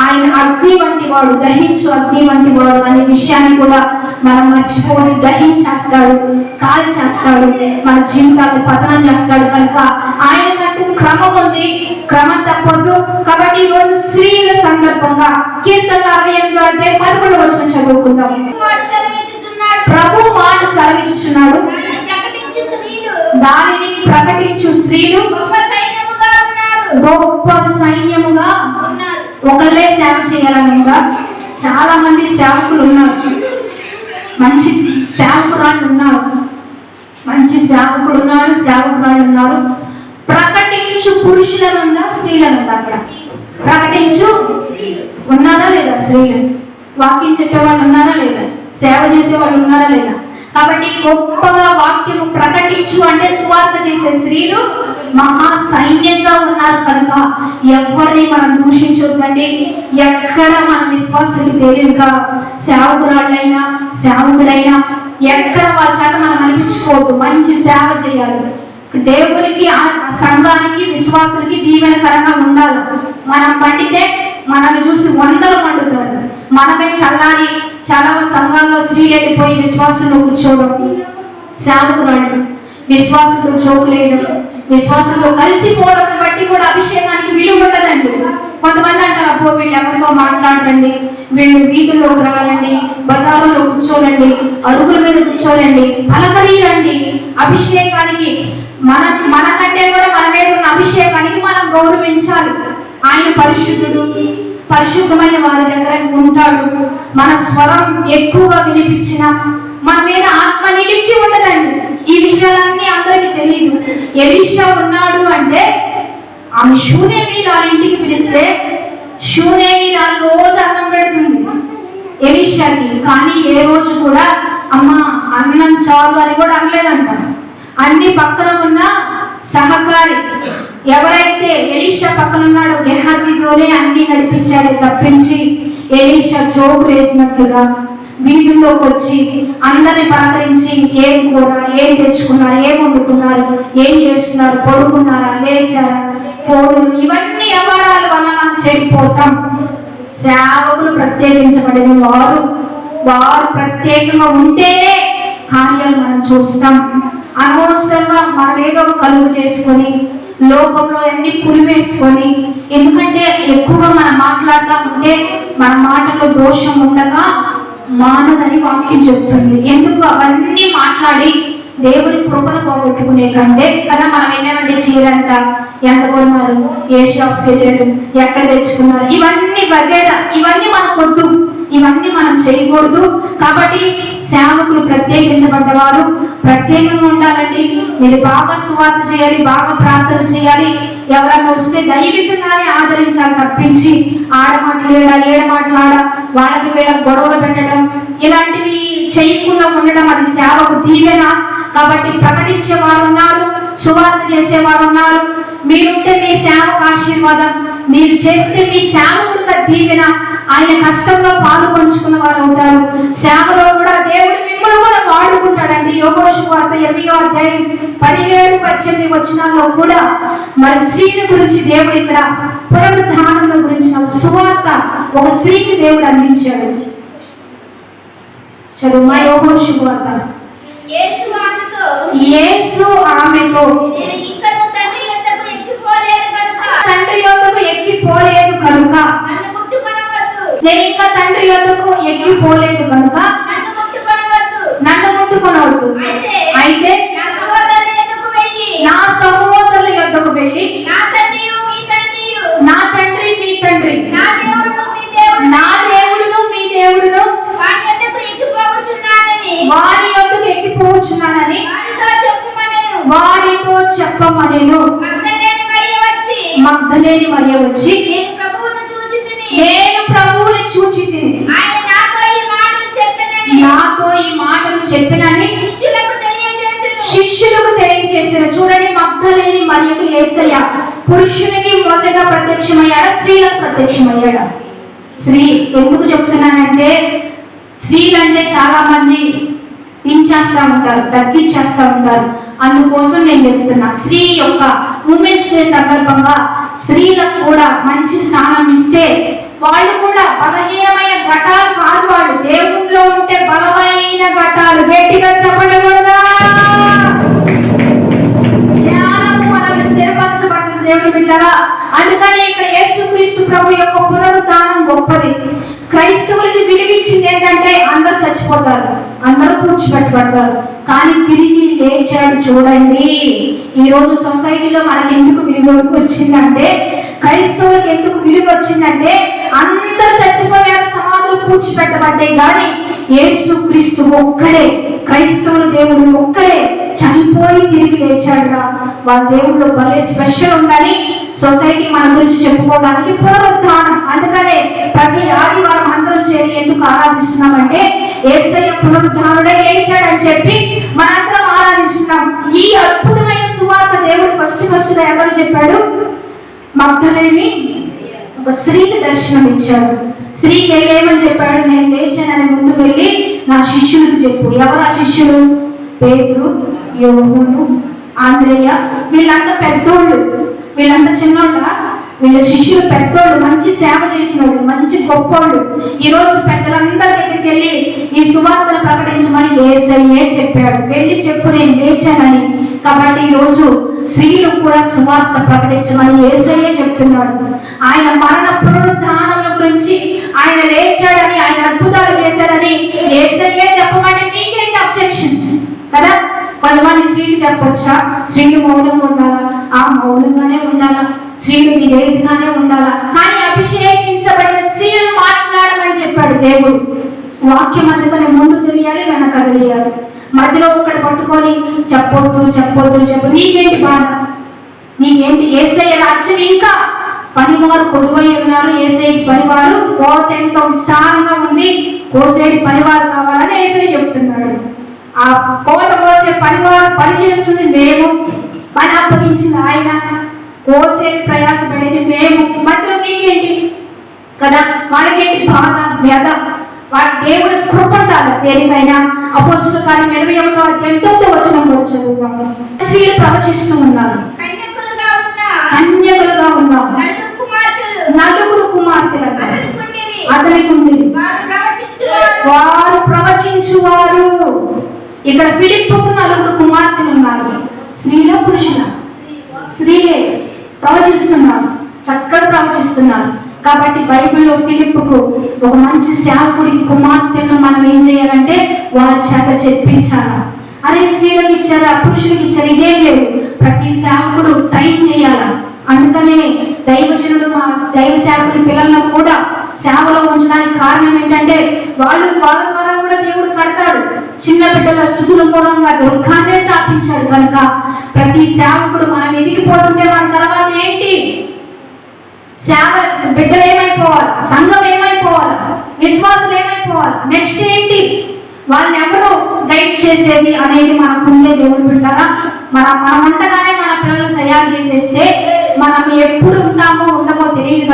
ఆయన అగ్ని వంటి వాడు, దహించు అగ్ని వంటి వాడు అనే విషయాన్ని కూడా మనం మర్చిపోని దహించేస్తాడు, కాల్ చేస్తాడు, మన జీవితాన్ని పతనం చేస్తాడు. కనుక ఆయన కంటూ క్రమం ఉంది, క్రమం తప్పొద్దు. కాబట్టి ఈ రోజు స్త్రీల సందర్భంగా కీర్తన 68:11 చదువుకుందాం. ప్రభు మాట సెలవిచ్చుచున్నాడు, దానిని ప్రకటించు స్త్రీలు గొప్ప సైన్యముగా. ఒకళ్ళే సేవ చేయాలనుగా చాలా మంది సేవకులు ఉన్నారు, మంచి సేవకురాళ్ళు ఉన్నారు, మంచి సేవకుడు ఉన్నాడు, సేవకురాళ్ళు ఉన్నారు. ప్రకటించు పురుషులను ఉందా, స్త్రీలను ఉందా? అక్కడ ప్రకటించు ఉన్నారా లేదా? స్త్రీలు వాక్యం చెప్పేవాళ్ళు ఉన్నారా లేదా? సేవ చేసే వాళ్ళు ఉన్నారా లేదా? కాబట్టి గొప్పగా వాక్యము ప్రకటించు అంటే సువార్త చేసే స్త్రీలు మహా సైన్యంగా ఉన్నారు. కనుక ఎవరిని మనం దూషించొద్దండి. ఎక్కడ మన విశ్వాసానికి తెలియదుగా సేవకురాళ్ళైనా, సేవకుడైనా ఎక్కడ వాళ్ళ చేత మనం అనిపించుకోవద్దు. మంచి సేవ చేయాలి. దేవునికి, సంఘానికి, విశ్వాసానికి దీవెనకరంగా ఉండాలి. మనం పండితే మనల్ని చూసి వందలు పండుతారు. మనమే చల్లారి చాలా సంఘాల్లో స్త్రీలు వెళ్ళిపోయి విశ్వాసంలో కూర్చోవడం, సేవకురాళ్ళు విశ్వాసంతో చోకులేయడం, విశ్వాసంలో కలిసిపోవడం బట్టి కూడా అభిషేకానికి విలువ ఉండదండి. కొంతమంది అంటారు, అబ్బో వీళ్ళు ఎవరితో మాట్లాడరండి, వీళ్ళు వీధుల్లోకి రావాలండి, బజారులో కూర్చోలండి, అరుగుల మీద కూర్చోలండి, పలకరీలండి. అభిషేకానికి మనకంటే కూడా మన మీద ఉన్న అభిషేకానికి మనం గౌరవించాలి. ఆయన పరిశుద్ధుడు, పరిశుద్ధమైన వారి దగ్గర ఉంటాడు. మన స్వరం ఎక్కువగా వినిపించిన మన మీద ఆత్మ నిలిచి ఉండదండి. ఈ విషయాలన్నీ అందరికీ తెలియదు. ఎలీషా ఉన్నాడు అంటే ఆమె షూనేమీల ఇంటికి పిలిస్తే షూనేమీల రోజు అన్నం పెడుతుంది ఎలీషాకి. కానీ ఏ రోజు కూడా అమ్మ అన్నం చాలు అని కూడా అనలేదంట. అన్ని పక్కన ఉన్న సహకారి ఎవరైతే ఎలీషా పక్కన ఉన్నాడో గెహాజీతోనే అన్ని నడిపించాడు తప్పించి ఎలీషా జోకు వేసినట్లుగా వీధుల్లోకి వచ్చి అందరిని పలకరించి ఏం కూర, ఏం తెచ్చుకున్నారు, ఏం వండుకున్నారు, ఏం చేస్తున్నారు, పడుకున్నారా, లేచారా, ఫోన్లు, ఇవన్నీ వ్యవహారాల వల్ల మనం చెడిపోతాం. సేవకులు ప్రత్యేకించబడిన వారు, వారు ప్రత్యేకంగా ఉంటేనే కార్యాలు మనం చూస్తాం. అనవసరంగా మనం ఏదో కలుగు చేసుకొని లోకంలో అన్ని పులివేసుకొని, ఎందుకంటే ఎక్కువగా మనం మాట్లాడుతూ ఉంటే మన మాటల్లో దోషం ఉండగా మానదని వాక్యం చెప్తుంది. ఎందుకు అవన్నీ మాట్లాడి దేవుని కృపను పోగొట్టుకునే కంటే కదా మనం వెళ్ళామంటే చీరంత ఎంత కొన్నారు, ఏ షాప్కి వెళ్ళారు, ఎక్కడ తెచ్చుకున్నారు, ఇవన్నీ వగేరా, ఇవన్నీ మనకు వద్దు, ఇవన్నీ మనం చేయకూడదు. కాబట్టి సేవకులు ప్రత్యేకించబడ్డవారు ప్రత్యేకంగా ఉండాలండి. మీరు బాగా సువార్త చేయాలి, బాగా ప్రార్థన చేయాలి. ఎవరైనా వస్తే దైవికంగానే ఆదరించాలి తప్పించి ఏడమాటలాడ వాళ్ళకి వీళ్ళకి గొడవలు పెట్టడం ఇలాంటివి చేయకుండా ఉండడం అది సేవకు దీవెన. కాబట్టి ప్రకటించే వారు ఉన్నారు, సువార్త చేసేవారు ఉన్నారు. మీరుంటే మీ సేవకు ఆశీర్వాదం, మీరు చేస్తే మీ సేవకుడిగా దీవెన, ఆయన కష్టంలో పాలు పంచుకున్న వారు అవుతారు. సేవలో కూడా దేవుడు మిమ్మల్ని కూడా వాడుకుంటాడండి. యోగోషు వార్త 20వ అధ్యాయం 17-18 వచనాల్లో కూడా మరి స్త్రీల గురించి దేవుడు ఇక్కడ పునరుద్ధానం గురించిన సువార్త ఒక స్త్రీకి దేవుడు అందించాడు. చదువు మా యోగోషు వార్త. యేసు ఆమెతో తండ్రి యొద్దకు ఎక్కిపోలేదు కనుక, నేను ఇంకా తండ్రి యొద్దకు ఎక్కిపోలేదు కనుక నన్ను ముట్టుకొనవద్దు. అయితే నా సహోదరుల యొద్దకు వెళ్ళి నా తండ్రి మీ తండ్రి, నా దేవుడును మీ దేవుడును వారి యొద్దకు ఎక్కిపోవచ్చున్నానని వారితో చెప్పమనెను. మగ్దలేని మరియ వచ్చి నేను ప్రభువుని చూచితిని, నాతో ఈ మాటలు చెప్పినని శిష్యులకు తెలియజేసిన. చూడండి, మగ్దలేని మరియకు యేసయ్య పురుషునికి మొదటగా ప్రత్యక్షమయ్యాడా, స్త్రీలకు ప్రత్యక్షమయ్యాడా? స్త్రీ ఎందుకు చెప్తున్నానంటే, స్త్రీలంటే చాలా మంది దించేస్తా ఉంటారు, తగ్గించేస్తా ఉంటారు. అందుకోసం నేను చెప్తున్నా, స్త్రీ యొక్క ఉమెన్స్ డే సందర్భంగా స్త్రీలకు కూడా మంచి స్థానం ఇస్తే వాళ్ళు కూడా బలహీనమైన ఘటాలు కాదు, వాళ్ళు దేవుల్లో ఉంటే బలమైన ఘటాలు. గట్టిగా చెప్పకూడదా? జ్ఞానము మనల్ని స్థిరపరచబడుతుంది దేవుని బిడ్డరా. అందుకని ఇక్కడ యేసుక్రీస్తు ప్రభు యొక్క పునరుద్ధానం గొప్పది. క్రైస్తవులకి విలువిచ్చింది ఏంటంటే అందరూ చచ్చిపోతారు, అందరూ పూడ్చిపెట్టబడతారు, కానీ తిరిగి లేచాడు. చూడండి, ఈరోజు సొసైటీలో మనకి ఎందుకు విలువ వచ్చిందంటే, క్రైస్తవులకు ఎందుకు విలువ వచ్చిందంటే, అందరూ చచ్చిపోయారు, సమాధులు పూడ్చిపెట్టబడ్డాయి, కానీ యేసుక్రీస్తు ఒక్కడే, క్రైస్తవుల దేవుడు ఒక్కడే చనిపోయి తిరిగి లేచాడురా. వాళ్ళ దేవుళ్ళు భలే స్పెషల్ ఉందని సొసైటీ మన గురించి చెప్పుకోవడానికి పునరుద్ధానం. అందుకనే ప్రతి ఆదివారం అందరం చేరి ఎందుకు ఆరాధిస్తున్నామంటే, యేసయ్య పునరుద్ధానుడై లేచాడని చెప్పి మనందరం ఆరాధిస్తున్నాం. ఈ అద్భుతమైన సువార్త దేవుడు ఫస్ట్ గా ఎవరు చెప్పాడు? మగ్దలేని ఒక స్త్రీకి దర్శనం ఇచ్చాడు. స్త్రీకి వెళ్ళేమని చెప్పాడు? నేను లేచానని ముందు వెళ్ళి నా శిష్యులకు చెప్పు. ఎవరు ఆ శిష్యులు? పేతురు, యోహోను, ఆంద్రేయ. వీళ్ళంతా పెద్దోళ్ళు, వీళ్ళంతా చిన్నోళ్ళ. వీళ్ళ శిష్యులు పెద్దోళ్ళు, మంచి సేవ చేసిన వాళ్ళు, మంచి గొప్పోళ్ళు. ఈరోజు పెద్దలందరి దగ్గరికి వెళ్ళి ఈ సువార్తను ప్రకటించమని యేసయ్యే చెప్పాడు. వెళ్ళి చెప్పు నేను లేచానని. కాబట్టి ఈరోజు స్త్రీలు కూడా సువార్త ప్రకటించమని యేసయ్యే చెప్తున్నాడు. ఆయన మరణ పునరుద్ధానముల గురించి, ఆయన లేచాడని, ఆయన అద్భుతాలు చేశాడని యేసయ్యే చెప్పమని మీకేంటి అబ్జెక్షన్ కదా? కొంతమంది స్త్రీలు చెప్పొచ్చా? స్త్రీలు మౌనంగా ఉండాలా? ఆ మౌనంగానే ఉండాలా, స్త్రీలు విధేయతగానే ఉండాలా, కానీ అభిషేకించబడిన స్త్రీలను మాట్లాడమని చెప్పాడు దేవుడు. వాక్యం అందుకని ముందు తెలియాలి, వెనక తెలియాలి. మధ్యలో ఒకటి పట్టుకొని చెప్పొద్దు చెప్పొద్దు చెప్పు. నీకేంటి బాధ? నీకేంటి? యేసయ్య రాజ్యం ఇంకా పనివారు కొదువై ఉన్నారు. యేసయ్య పనివారు కోత ఎంతో విస్తారంగా ఉంది, కోసేటి పనివారు కావాలని యేసయ్య చెప్తున్నాడు. ఆ కోత కోసే పనివారు పని చేస్తుంది మేము, పని అప్పగించింది ఆయన, కోసే ప్రయాసపడేది మేము. మధ్యలో మీకేంటి కదా? వాళ్ళకేంటి బాధ, వ్యధ? వాడి దేవుడి కృప ఉండాలి దేనికైనా. అపోస్తలుల కార్యం 21వ అధ్యాయం 9వ వచనం కూడా చదువుతాం. స్త్రీలు ప్రవచిస్తూ ఉన్నారు, కన్యకలుగా ఉన్నారు, నలుగురు కుమార్తెలు అతనికి ఉంది, వారు ప్రవచించువారు. ఇక్కడ ఫిలిప్పుకు నలుగురు కుమార్తెలు ఉన్నారు. స్త్రీల పురుషుల? స్త్రీలే ప్రవచిస్తున్నారు, చక్కగా ప్రవచిస్తున్నారు. కాబట్టి బైబిల్లో ఫిలిప్పుకు ఒక మంచి సేవకుడికి కుమార్తెలను మనం ఏం చేయాలంటే వారి చేత చెప్పించాలా. అరే స్త్రీలకు ఇచ్చారా, పురుషులకు ఇచ్చారు, ఇదేం లేదు. ప్రతి సేవకుడు ట్రైన్ చేయాలా. అందుకనే దైవజనుడు మా దైవ సేవకుని పిల్లలను కూడా సేవలో ఉంచడానికి కారణం ఏంటంటే, వాళ్ళ ద్వారా కూడా దేవుడు కడతాడు. చిన్న బిడ్డల స్థుతుల మూలంగా దుర్గాన్నే స్థాపించాడు. కనుక ప్రతి సేవకుడు మనం ఎదిగిపోతుంటే మన తర్వాత ఏంటి? సేవ బిడ్డలు ఏమైపోవాలి, సంఘం ఏమైపోవాలి, విశ్వాసులు ఏమైపోవాలి, నెక్స్ట్ ఏంటి? వాళ్ళని ఎవరు గైడ్ చేసేది అనేది మనకుండే దేవుడు బిడ్డారా. మన వంటగానే మన పిల్లలను తయారు చేసేస్తే మనం ఎప్పుడు ఉంటామో ఉండమో తెలియదు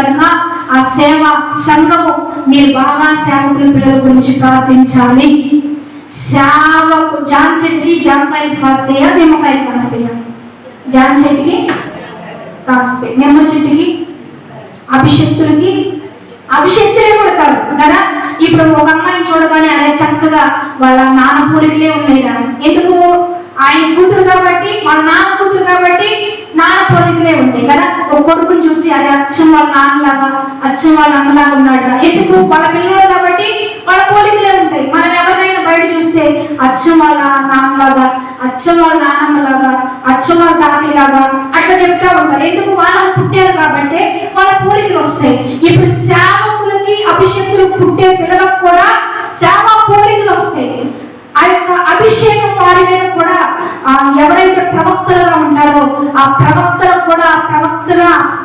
ఆ సేవ సంఘము మీరు బాగా సేవకుల పిల్లల గురించి ప్రార్థించాలి. సేవకు జామ చెట్టుకి జామకాయలు కాస్తాయా, నిమ్మకాయలు కాస్తాయా? జామ చెట్టుకి కాస్తాయి, నిమ్మ చెట్టుకి అభిషక్తులే కొడతారు కదా. ఇప్పుడు ఒక అమ్మాయిని చూడగానే అదే చక్కగా వాళ్ళ నాన్న పోలికలే ఉన్నాయిరా. ఎందుకు? ఆయన కూతురు కాబట్టి, వాళ్ళ నాన్న కూతురు కాబట్టి నాన్న పోలికలే ఉంటాయి కదా. ఒక కొడుకుని చూసి అది అచ్చం వాళ్ళ నాన్నలాగా, అచ్చం వాళ్ళ అమ్మలాగా ఉన్నాడు. ఎందుకు? వాళ్ళ పిల్లలు కాబట్టి వాళ్ళ పోలికలే ఉంటాయి. మనం ఎవరైనా బయట చూస్తే అచ్చం వాళ్ళ నాన్నలాగా, అచ్చం వాళ్ళ నాన్నమ్మలాగా, అచ్చం వాళ్ళ తాతయ్యలాగా అట్లా చెప్తా ఉంటారు. ఎందుకు? వాళ్ళకి పుట్టారు కాబట్టి వాళ్ళ పోలికలు వస్తాయి. ఇప్పుడు సేవకులకి అభిషేకులు పుట్టే పిల్లలకు కూడా సేవా పోలికలు వస్తాయి. ఆ యొక్క అభిషేకం వారి మీద కూడా ఎవరైతే ప్రవక్తలుగా ఉంటారో ఆ ప్రవక్తలకు కూడా ప్రవక్తల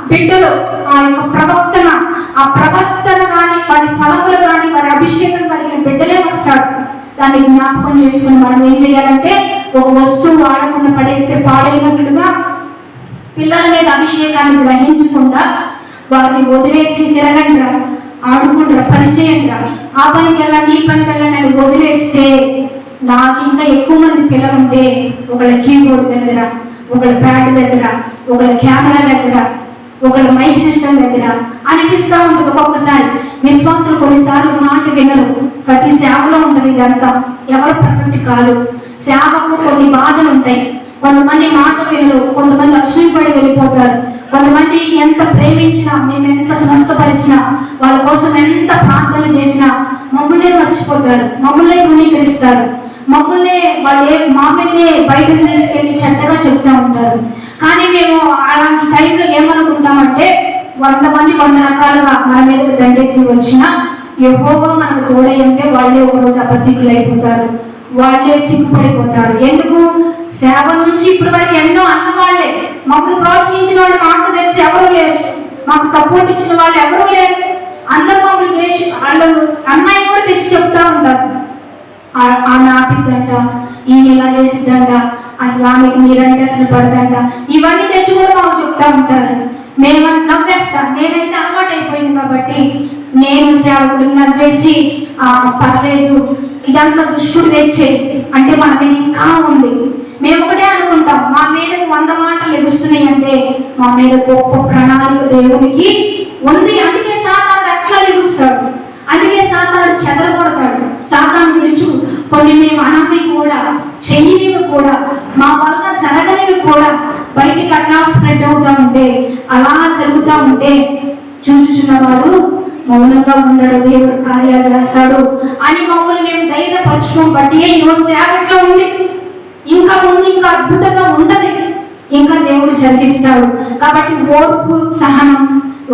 బిడ్డలు ఆ యొక్క ప్రవక్తన కానీ వారి ఫలములు కానీ వారి అభిషేకం కలిగిన బిడ్డలే వస్తారు. దాన్ని జ్ఞాపకం చేసుకుని మనం ఏం చేయాలంటే ఒక వస్తువు వాడకుండా పడేస్తే పాడైనట్లుగా పిల్లల మీద అభిషేకాన్ని గ్రహించకుండా వారిని వదిలేసి తిరగండిరా, ఆడుకుంటారా, పని చేయండిరా, ఆ పనికి వెళ్ళండి ఈ పనికి వెళ్ళండి అని వదిలేస్తే నాకు ఇంకా ఎక్కువ మంది పిల్లలు ఉంటే ఒకళ్ళ కీబోర్డ్ దగ్గర, ఒకళ్ళ ప్యాడ్ దగ్గర, ఒకళ్ళ కెమెరా దగ్గర, ఒకళ్ళ మైక్ సిస్టమ్ దగ్గర అనిపిస్తూ ఉంటుంది. ఒక్కొక్కసారి విశ్వాసులు కొన్నిసార్లు మాట వినరు. ప్రతి సేవలో ఉంటుంది ఇదంతా. ఎవరు పర్ఫెక్ట్ కాదు. సేవకు కొన్ని బాధలు ఉంటాయి. కొంతమంది మాట వినరు, కొంతమంది అసూయపడి వెళ్ళిపోతారు. కొంతమంది ఎంత ప్రేమించినా, మేము ఎంత స్వస్థపరిచినా, వాళ్ళ కోసం ఎంత ప్రార్థన చేసినా మమ్మల్నే మర్చిపోతారు, మమ్మల్నే ధృవీకరిస్తారు, మమ్మల్ని మామూలే బయటకు తీసుకెళ్ళి చెడ్డగా చెప్తూ ఉంటారు. కానీ మేము అలాంటి టైంలో ఏమనుకుంటామంటే 100 మంది 100 రకాలుగా మన మీదకి దండెత్తి వచ్చినా యెహోవా మనకు తోడై ఉంటే వాళ్ళే ఒకరోజు అబద్ధికులు అయిపోతారు, వాళ్ళే సిగ్గుపడిపోతారు. ఎందుకు? సేవ నుంచి ఇప్పటి వరకు ఎన్నో అన్నవాళ్లే, మమ్మల్ని ప్రోత్సహించిన వాళ్ళు మాకు తెలిసి ఎవరు లేరు, మాకు సపోర్ట్ ఇచ్చిన వాళ్ళు ఎవరు లేరు. అందరూ మమ్మల్ని వాళ్ళు అన్నయ్య కూడా తెచ్చి చెప్తా ఉంటారు, ఆమె ఆపిద్దంట, ఈమె ఇలా చేసిద్దంట, అసలు ఆమెకి మీరంటే అసలు పడదంట. ఇవన్నీ తెచ్చి కూడా మాకు చెప్తా ఉంటారు. మేము నవ్వేస్తాం. నేనైతే అలవాటు అయిపోయింది కాబట్టి నేను సేవకుడు నవ్వేసి పర్లేదు, ఇదంతా దుష్టుడు తెచ్చే అంటే మన మీద ఇంకా ఉంది. మేము ఒకటే అనుకుంటాం, మా మీదకు 100 మాటలు ఎగుస్తున్నాయి అంటే మా మీద గొప్ప ప్రణాళిక దేవునికి ఉంది. అందుకే సాతానుడు అట్లా ఎగుస్తాడు, అందుకే సాతానుడు చెదరగొడతాడు. సాతాను విడుచు కొన్ని మేము అనవి కూడా, చెయ్యనివి కూడా, మా వలన జరగనివి కూడా బయటికి అట్లా స్ప్రెడ్ అవుతా ఉంటే, అలా జరుగుతూ ఉంటే చూచుచున్నవాడు మౌనంగా ఉండడు, దేవుడు కార్యాలు చేస్తాడు అని మమ్మల్ని మేము ధైర్యపరచుకోం. బట్టి ఈరోజు సేవ ఎట్లా ఉంది, ఇంకా ముందు ఇంకా అద్భుతంగా ఉంటది, ఇంకా దేవుడు జరిగిస్తాడు. కాబట్టి ఓర్పు సహనం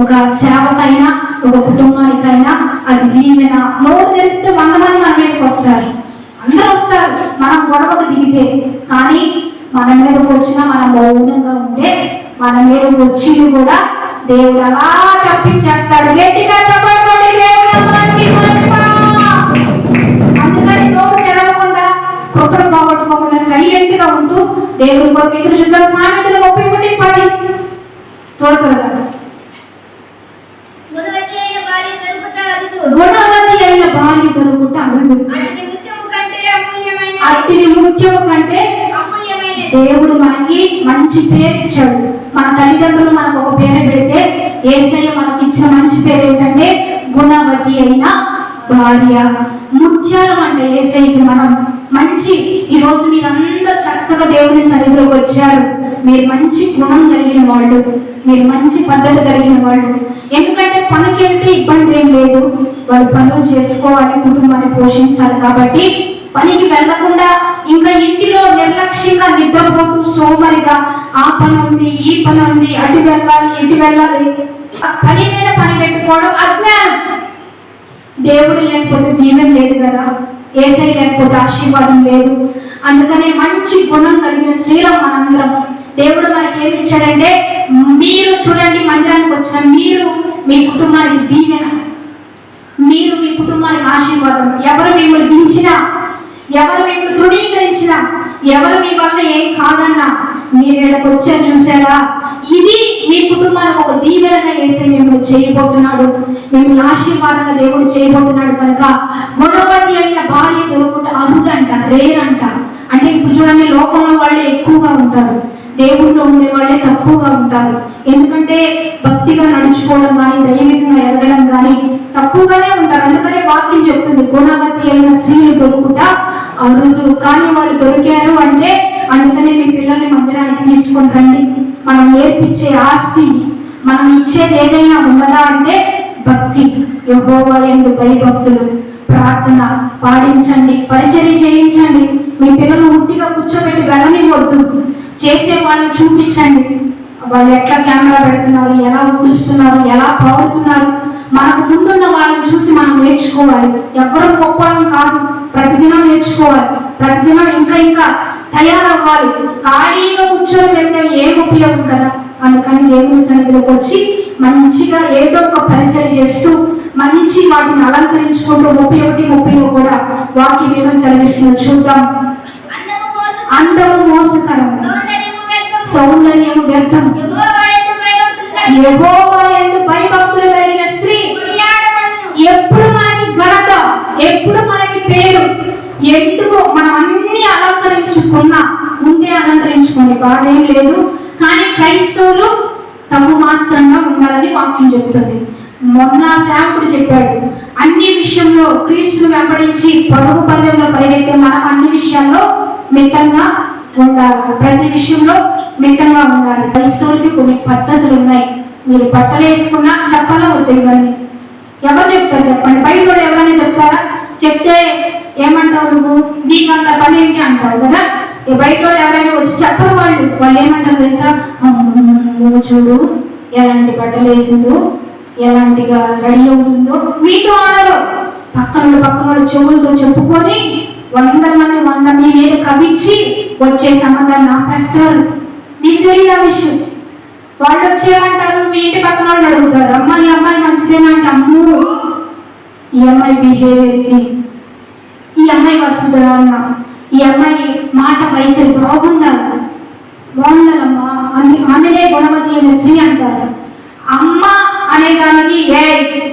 ఒక సేవకైనా ఒక కుటుంబానికైనా అది దీవెన. నోరు తెరిస్తే 100 మంది మన మీదకి వస్తారు, అందరూ వస్తారు మనం గొడవకు దిగితే. కానీ మన మీదకి వచ్చినా మనం మౌనంగా ఉంటే మన మీదకి వచ్చి కూడా దేవుడు అలా తప్పించేస్తాడు. గట్టిగా చెప్పండి. అందుకని నోరు తెరవకుండా, కృపను పోగొట్టుకోకుండా సైలెంట్ గా ఉంటూ దేవుడి కొరకు ఎదురు చూద్దాం. సామెతలు 31:10 త్వరగా. గుణవతి అయిన భార్య దొరుకుట అరుదు, అట్టి ముత్యము కంటే దేవుడు మనకి మంచి పేరు ఇచ్చాడు. మన తల్లిదండ్రులు మనకు ఒక పేరు పెడితే యేసయ్య మనకి ఇచ్చిన మంచి పేరు ఏంటంటే గుణవతి అయిన భార్య. ముత్యాలం అంటే యేసయ్యకి మనం మంచి. ఈరోజు మీరందరూ చక్కగా దేవుని సన్నిధిలోకి వచ్చారు. మీరు మంచి గుణం కలిగిన వాళ్ళు, మీరు మంచి పద్ధతి కలిగిన వాళ్ళు. ఎందుకంటే పనికి వెళ్తే ఇబ్బంది ఏం లేదు, వాళ్ళు పనులు చేసుకోవాలి, కుటుంబాన్ని పోషించాలి. కాబట్టి పనికి వెళ్లకుండా ఇంకా ఇంటిలో నిర్లక్ష్యంగా నిద్రపోతూ సోమరిగా ఆ పని ఉంది, ఈ పని ఉంది, అటు వెళ్ళాలి, ఇటు వెళ్ళాలి, పని మీద పని పెట్టుకోవడం అజ్ఞానం. దేవుడు లేకపోతే దీవెన లేదు కదా, యేసయ్య లేకపోతే ఆశీర్వాదం లేదు. అందుకనే మంచి గుణం కలిగిన స్త్రీలం మనందరం. దేవుడు మనకి ఏమి ఇచ్చాడంటే, మీరు చూడండి, మందిరానికి వచ్చిన మీరు మీ కుటుంబానికి దీవెన, మీరు మీ కుటుంబానికి ఆశీర్వాదం. ఎవరు మిమ్మల్ని దించినా, ఎవరు మిమ్మల్ని తృణీకరించినా, ఎవరు మీ వల్ల ఏం కాదన్నా, మీరు ఇక్కడికి వచ్చారు చూసారా, ఇది మీ కుటుంబానికి ఒక దీవెనగా వేసే మిమ్మల్ని చేయబోతున్నాడు, మిమ్మల్ని ఆశీర్వాదంగా దేవుడు చేయబోతున్నాడు. కనుక గుణవతి అయిన భార్య దొరుకుట అరుదంట, రేర్ అంట. అంటే ఇప్పుడు చూడండి, లోకంలో వాళ్ళే ఎక్కువగా ఉంటారు, దేవుళ్ళు ఉండే వాళ్ళే తక్కువగా ఉంటారు. ఎందుకంటే భక్తిగా నడుచుకోవడం కానీ దైవికంగా ఎదగడం కానీ తక్కువగానే ఉంటారు. అందుకనే వాక్యం చెప్తుంది, గుణవతి అయిన స్త్రీలు దొరుకుట అరుదు. కానీ వాళ్ళు దొరికారు అంటే అందుకనే మీ పిల్లల్ని మందిరానికి తీసుకొని రండి. మనం నేర్పించే ఆస్తి, మనం ఇచ్చేది ఏదైనా ఉన్నదా అంటే భక్తి, యెహోవా యందు భయభక్తులు, ప్రార్థన పాడించండి, పరిచర్య చేయించండి. మీ పిల్లలు ఉట్టిగా కూర్చోబెట్టి వెళ్ళనివ్వద్దు, చేసే వాళ్ళని చూపించండి. వాళ్ళు ఎట్లా కెమెరా పెడుతున్నారు, ఎలా ఊడుస్తున్నారు, ఎలా పాడుతున్నారు, మనకు ముందున్న వాళ్ళని చూసి మనం నేర్చుకోవాలి. ఎవరు గొప్పవాళ్ళం కాదు, ప్రతిదినం నేర్చుకోవాలి, ప్రతిదినం ఇంకా ఇంకా తయారవ్వాలి. ఖాళీగా కూర్చొని వెళ్తే ఏం ఉపయోగం కదా. అందుకని దేవుని సన్నిధిలోకి వచ్చి మంచిగా ఏదో ఒక పరిచయం చేస్తూ మంచి వాటిని అలంకరించుకుంటూ 31-30 కూడా వాక్యం ఏమని సెలవిస్తుందో చూద్దాం. అందము మోసకరం, సౌందర్యం వ్యర్థం, యెహోవా యందు భయభక్తులు కలిగిన స్త్రీ. ఎప్పుడు మనకి ఘనత, ఎప్పుడు మనకి పేరు, ఎందుకు మనం అన్ని అలంకరించుకున్నా ఉంటే అలంకరించుకోండి, బాధేం లేదు. కానీ క్రైస్తవులు తమ్ము మాత్రంగా ఉండాలని వాక్యం చెబుతుంది. మొన్న సేవకుడు చెప్పాడు, అన్ని విషయంలో క్రీస్తును వెంబడించి పరుగు పందెంలో పరిగెత్తే మనం అన్ని విషయాల్లో మితంగా ఉండాలి, ప్రతి విషయంలో మితంగా ఉండాలి. క్రైస్తవులకి కొన్ని పద్ధతులు ఉన్నాయి. మీరు బట్టలు వేసుకున్నా చెప్పాలా వద్దు, ఇవన్నీ ఎవరు చెప్తారు చెప్పండి? బయట కూడా ఎవరైనా చెప్తారా? చెప్తే ఏమంటావు, నువ్వు నీకంత పని ఏంటి అంటావు కదా. బయట వాళ్ళు ఎవరైనా వచ్చి చెప్పరు, వాళ్ళు ఏమంటారు తెలుసా, నువ్వు చూడు ఎలాంటి బట్టలు వేసిందో, ఎలాంటిగా రెడీ అవుతుందో. మీతో ఆడరు, పక్కన చెవులతో చెప్పుకొని 100 మంది మీ మీద కవిచ్చి వచ్చే సంబంధాన్ని ఆపేస్తారు. మీకు తెలియదు ఆ విషయం. వాళ్ళు వచ్చేమంటారు, మీ ఇంటి పక్కన వాళ్ళు అడుగుతారు, అమ్మ ఈ అమ్మాయి మంచిదేనంటే, అమ్ము ఈ అమ్మాయి బిహేవియర్ ఇది, ఈ అమ్మాయి వస్తుందా అన్న, ఈ అమ్మాయి మాట వైఖరి బాగుండాలమ్మా, ఆమెనే గుణవతి అయిన స్త్రీ అంటారు. అమ్మ అనేదానికి ఏ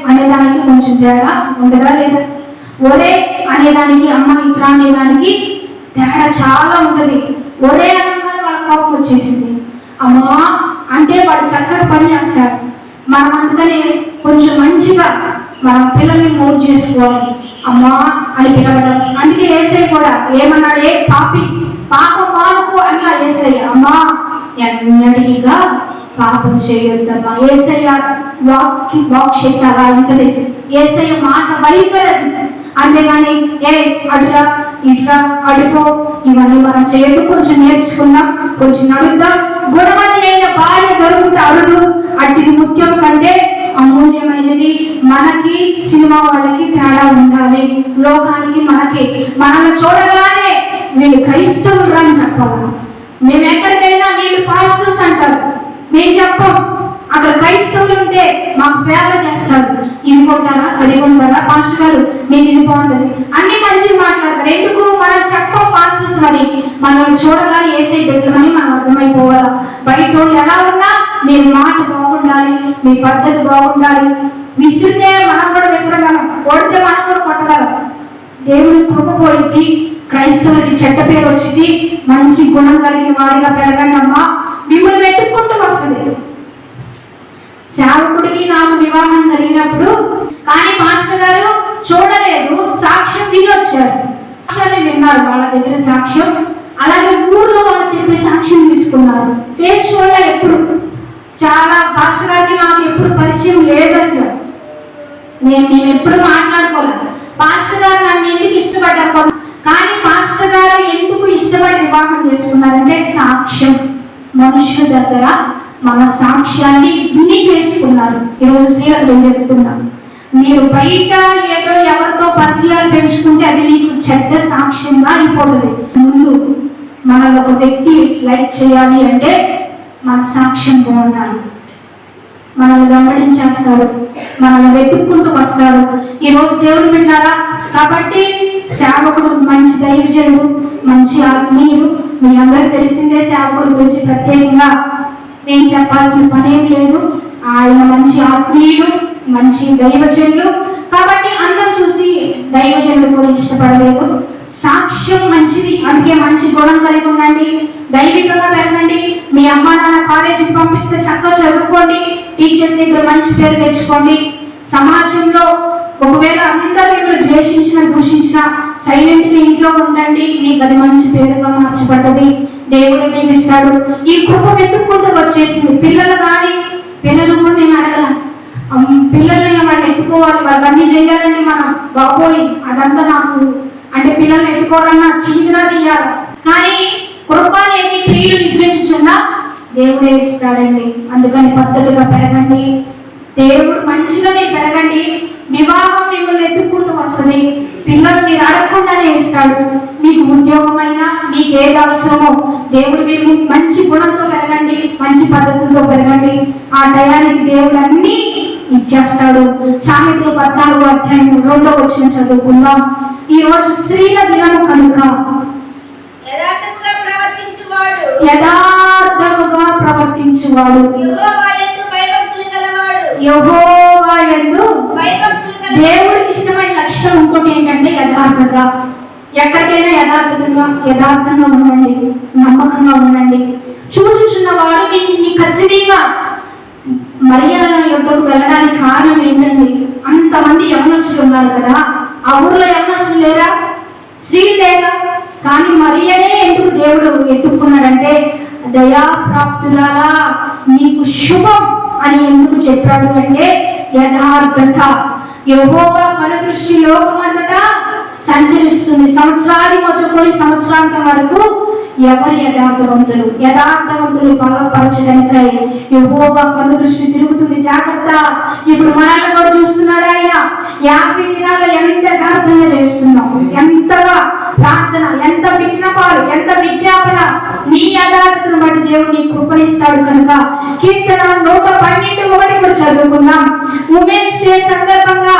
అనేదానికి కొంచెం తేడా ఉండదా లేదా? ఒరే అనేదానికి, అమ్మ ఇట్లా అనేదానికి తేడా చాలా ఉంటుంది. ఒరే అనగానే వాళ్ళ కోపం వచ్చేసింది. అమ్మా అంటే వాళ్ళు చక్కగా పని చేస్తారు. మనం అందుకని కొంచెం మంచిగా మన పిల్లల్ని మోడ్ చేసుకోవాలి, అమ్మా అని పిలవడం. అందుకే యేసయ్య కూడా ఏమన్నాడు, ఏ పాపం మానుకు అట్లా యేసయ్య, అమ్మా ఎన్నటిగా పాపం చేయొద్దమ్మా. యేసయ్య వాక్శక్తి అలా ఉంటుంది, యేసయ్య మాట వైఖరది. అంతేగాని ఏ అటురా ఇట్లా అడుకో ఇవన్నీ మనం చేయదు. కొంచెం నేర్చుకుందాం, కొంచెం నడుద్దాం. గుణవతి అయిన భార్య దొరుకుట అరుదు, అట్టిది ముఖ్యం కంటే అమూల్యమైనది. మనకి సినిమా వాళ్ళకి తేడా ఉండాలి, లోకానికి మనకి. మనల్ని చూడగానే వీళ్ళు క్రైస్తవులు అని చెప్పాలి. మేము ఎక్కడికి వెళ్ళినా వీళ్ళు పాస్టర్స్ అంటారు, మేము చెప్పం. అక్కడ క్రైస్తవులు ఉంటే మాకు ఫేవర్ చేస్తారు, ఇది కొంటారా అది కొంటారా, పాస్టర్ గారు మీకు ఇది బాగుంటుంది అన్ని మంచిగా మాట్లాడతారు. ఎందుకు మనం చెప్పం పాస్టర్స్ అని? మనల్ని చూడగానే యేసయ్య బిడ్డలని మనం అర్థమైపోవాలా. బయట వాళ్ళు ఎలా ఉన్నా మీ మాట బాగుండాలి, మీ పద్ధతి బాగుండాలి. విసిరితే మనం కూడా విసరగలం, కొడితే మనం కూడా కొట్టగలం. దేవుని కృప పోయింది, క్రైస్తవులకి చెడ్డ పేరు వచ్చింది. మంచి గుణం కలిగిన వారిగా పెరగండి అమ్మా, మిమ్మల్ని వెతుక్కుంటూ వస్తుంది. సేవకుడికి నాకు వివాహం జరిగినప్పుడు కానీ మాస్టర్ గారు చూడలేదు, సాక్ష్యం వినొచ్చారు. సాక్ష్యాన్ని విన్నారు, వాళ్ళ దగ్గర సాక్ష్యం. అలాగే ఊర్లో వాళ్ళు చెప్పే సాక్ష్యం తీసుకున్నారు. ఫేస్ చూడ ఎప్పుడు చాలా మాస్టర్ గారికి నాకు ఎప్పుడు పరిచయం లేదు అసలు. మేము ఎప్పుడు మాట్లాడుకోలేదు. పాస్టర్ గారు నన్ను ఎందుకు ఇష్టపడ్డారు, కానీ పాస్టర్ గారు ఎందుకు ఇష్టపడి వివాహం చేసుకున్నారంటే సాక్ష్యం. మనుషుల దగ్గర మన సాక్ష్యాన్ని విని చేసుకున్నారు. ఈరోజు శ్రీలకు చెప్తున్నాం, మీరు బయట ఏదో ఎవరితో పరిచయాలు పెంచుకుంటే అది మీకు చెడ్డ సాక్ష్యంగా అయిపోతుంది. ముందు మనల్ని ఒక వ్యక్తి లైక్ చేయాలి అంటే మన సాక్ష్యం బాగుండాలి. మనల్ని వెంబడించేస్తారు, మనల్ని వెతుక్కుంటూ వస్తారు. ఈరోజు దేవుడు విన్నారా? కాబట్టి సేవకుడు మంచి దైవజనుడు, మంచి ఆత్మీయుడు, మీ అందరికి తెలిసిందే, సేవకుడి గురించి ప్రత్యేకంగా నేను చెప్పాల్సిన పనేం లేదు. ఆయన మంచి ఆత్మీయుడు, మంచి దైవజనులు. కాబట్టి అందరం చూసి దైవజనులు కూడా ఇష్టపడలేదు. సాక్ష్యం మంచిది, అందుకే మంచి గుణం కలిగి ఉండండి, దైవికంగా పెరగండి. మీ అమ్మ నాన్న కాలేజీకి పంపిస్తే చక్కగా చదువుకోండి, టీచర్స్ దగ్గర మంచి పేరు తెచ్చుకోండి. సమాజంలో ఒకవేళ అందరూ మిమ్మల్ని ద్వేషించినా దూషించినా సైలెంట్గా ఇంట్లో ఉండండి, మీకు అది మంచి పేరుగా మార్చబడ్డది. దేవుడు దీవిస్తాడు. ఈ కృప వెతుక్కుంటూ వచ్చేసింది. పిల్లలు కానీ, పిల్లలు కూడా నేను అడగలను, పిల్లల్ని వాళ్ళని ఎత్తుకోవాలి, వాళ్ళు అన్నీ చేయాలండి మనం, బాబోయ్ అదంతా నాకు అంటే పిల్లల్ని ఎత్తుకోవాలన్నా చీదిరా తీయాలి. కానీ కృప లేని ప్రియులు నిద్రించుచున్నా దేవుడే ఇస్తాడండి. అందుకని పద్ధతిగా పెరగండి, దేవుడు మంచిగా మీరు పెరగండి. వివాహం మిమ్మల్ని ఎత్తుకుంటూ వస్తుంది, పిల్లలు మీరు అడగకుండానే ఇస్తాడు. మీకు ఉద్యోగమైనా, మీకు ఏది అవసరమో దేవుడు మీరు మంచి గుణంతో పెరగండి, మంచి పద్ధతులతో పెరగండి. ఆ టయానికి దేవుడు అన్నీ ఇచ్చేస్తాడు. సామెతలు 14:2 చదువుకుందాం. ఈ రోజు స్త్రీల దినము కనుక యథార్థముగా ప్రవర్తించువాడు యెహోవా యందు దేవుడికి ఇష్టమైన లక్షణం ఇంకోటి ఏంటంటే యథార్థత. ఎక్కడికైనా యథార్థంగా ఉండండి, నమ్మకంగా ఉండండి. చూచుచున్నవాడు నీ ఖచ్చితంగా మరియా యొద్దకు వెళ్ళడానికి కారణం ఏంటండి? అంతమంది యవనస్తులు ఉన్నారు కదా, ఆ ఊర్లో యవనస్తులు లేరా, స్త్రీలు లేరా? కానీ మరియనే ఎందుకు దేవుడు ఎత్తుక్కున్నాడంటే, దయాప్రాప్తురాలా నీకు శుభం అని ఎందుకు చెప్పాడు అంటే యథార్థత. యెహోవా కనుదృష్టి లోకమంతటా సంచరిస్తుంది. సంవత్సరాది మొదలుకొని సంవత్సరాంతం వరకు ఎవరు యథార్థవంతులు బలపరచడానికై యెహోవా కనుదృష్టి తిరుగుతుంది. జాగ్రత్త. ఇప్పుడు మనల్ని కూడా చూస్తున్నాడు ఆయన. 50 దినాలు ఎంత యథార్థంగా చేస్తున్నాం, ఎంతగా ప్రార్థన, ఎంత విన్నపాలు, ఎంత విజ్ఞాపన. నీ యథార్థతను బట్టి దేవుడు నీ కృపణిస్తాడు. కనుక కీర్తన 112:1 కూడా చదువుకుందాం. ఉమెన్స్ డే సందర్భంగా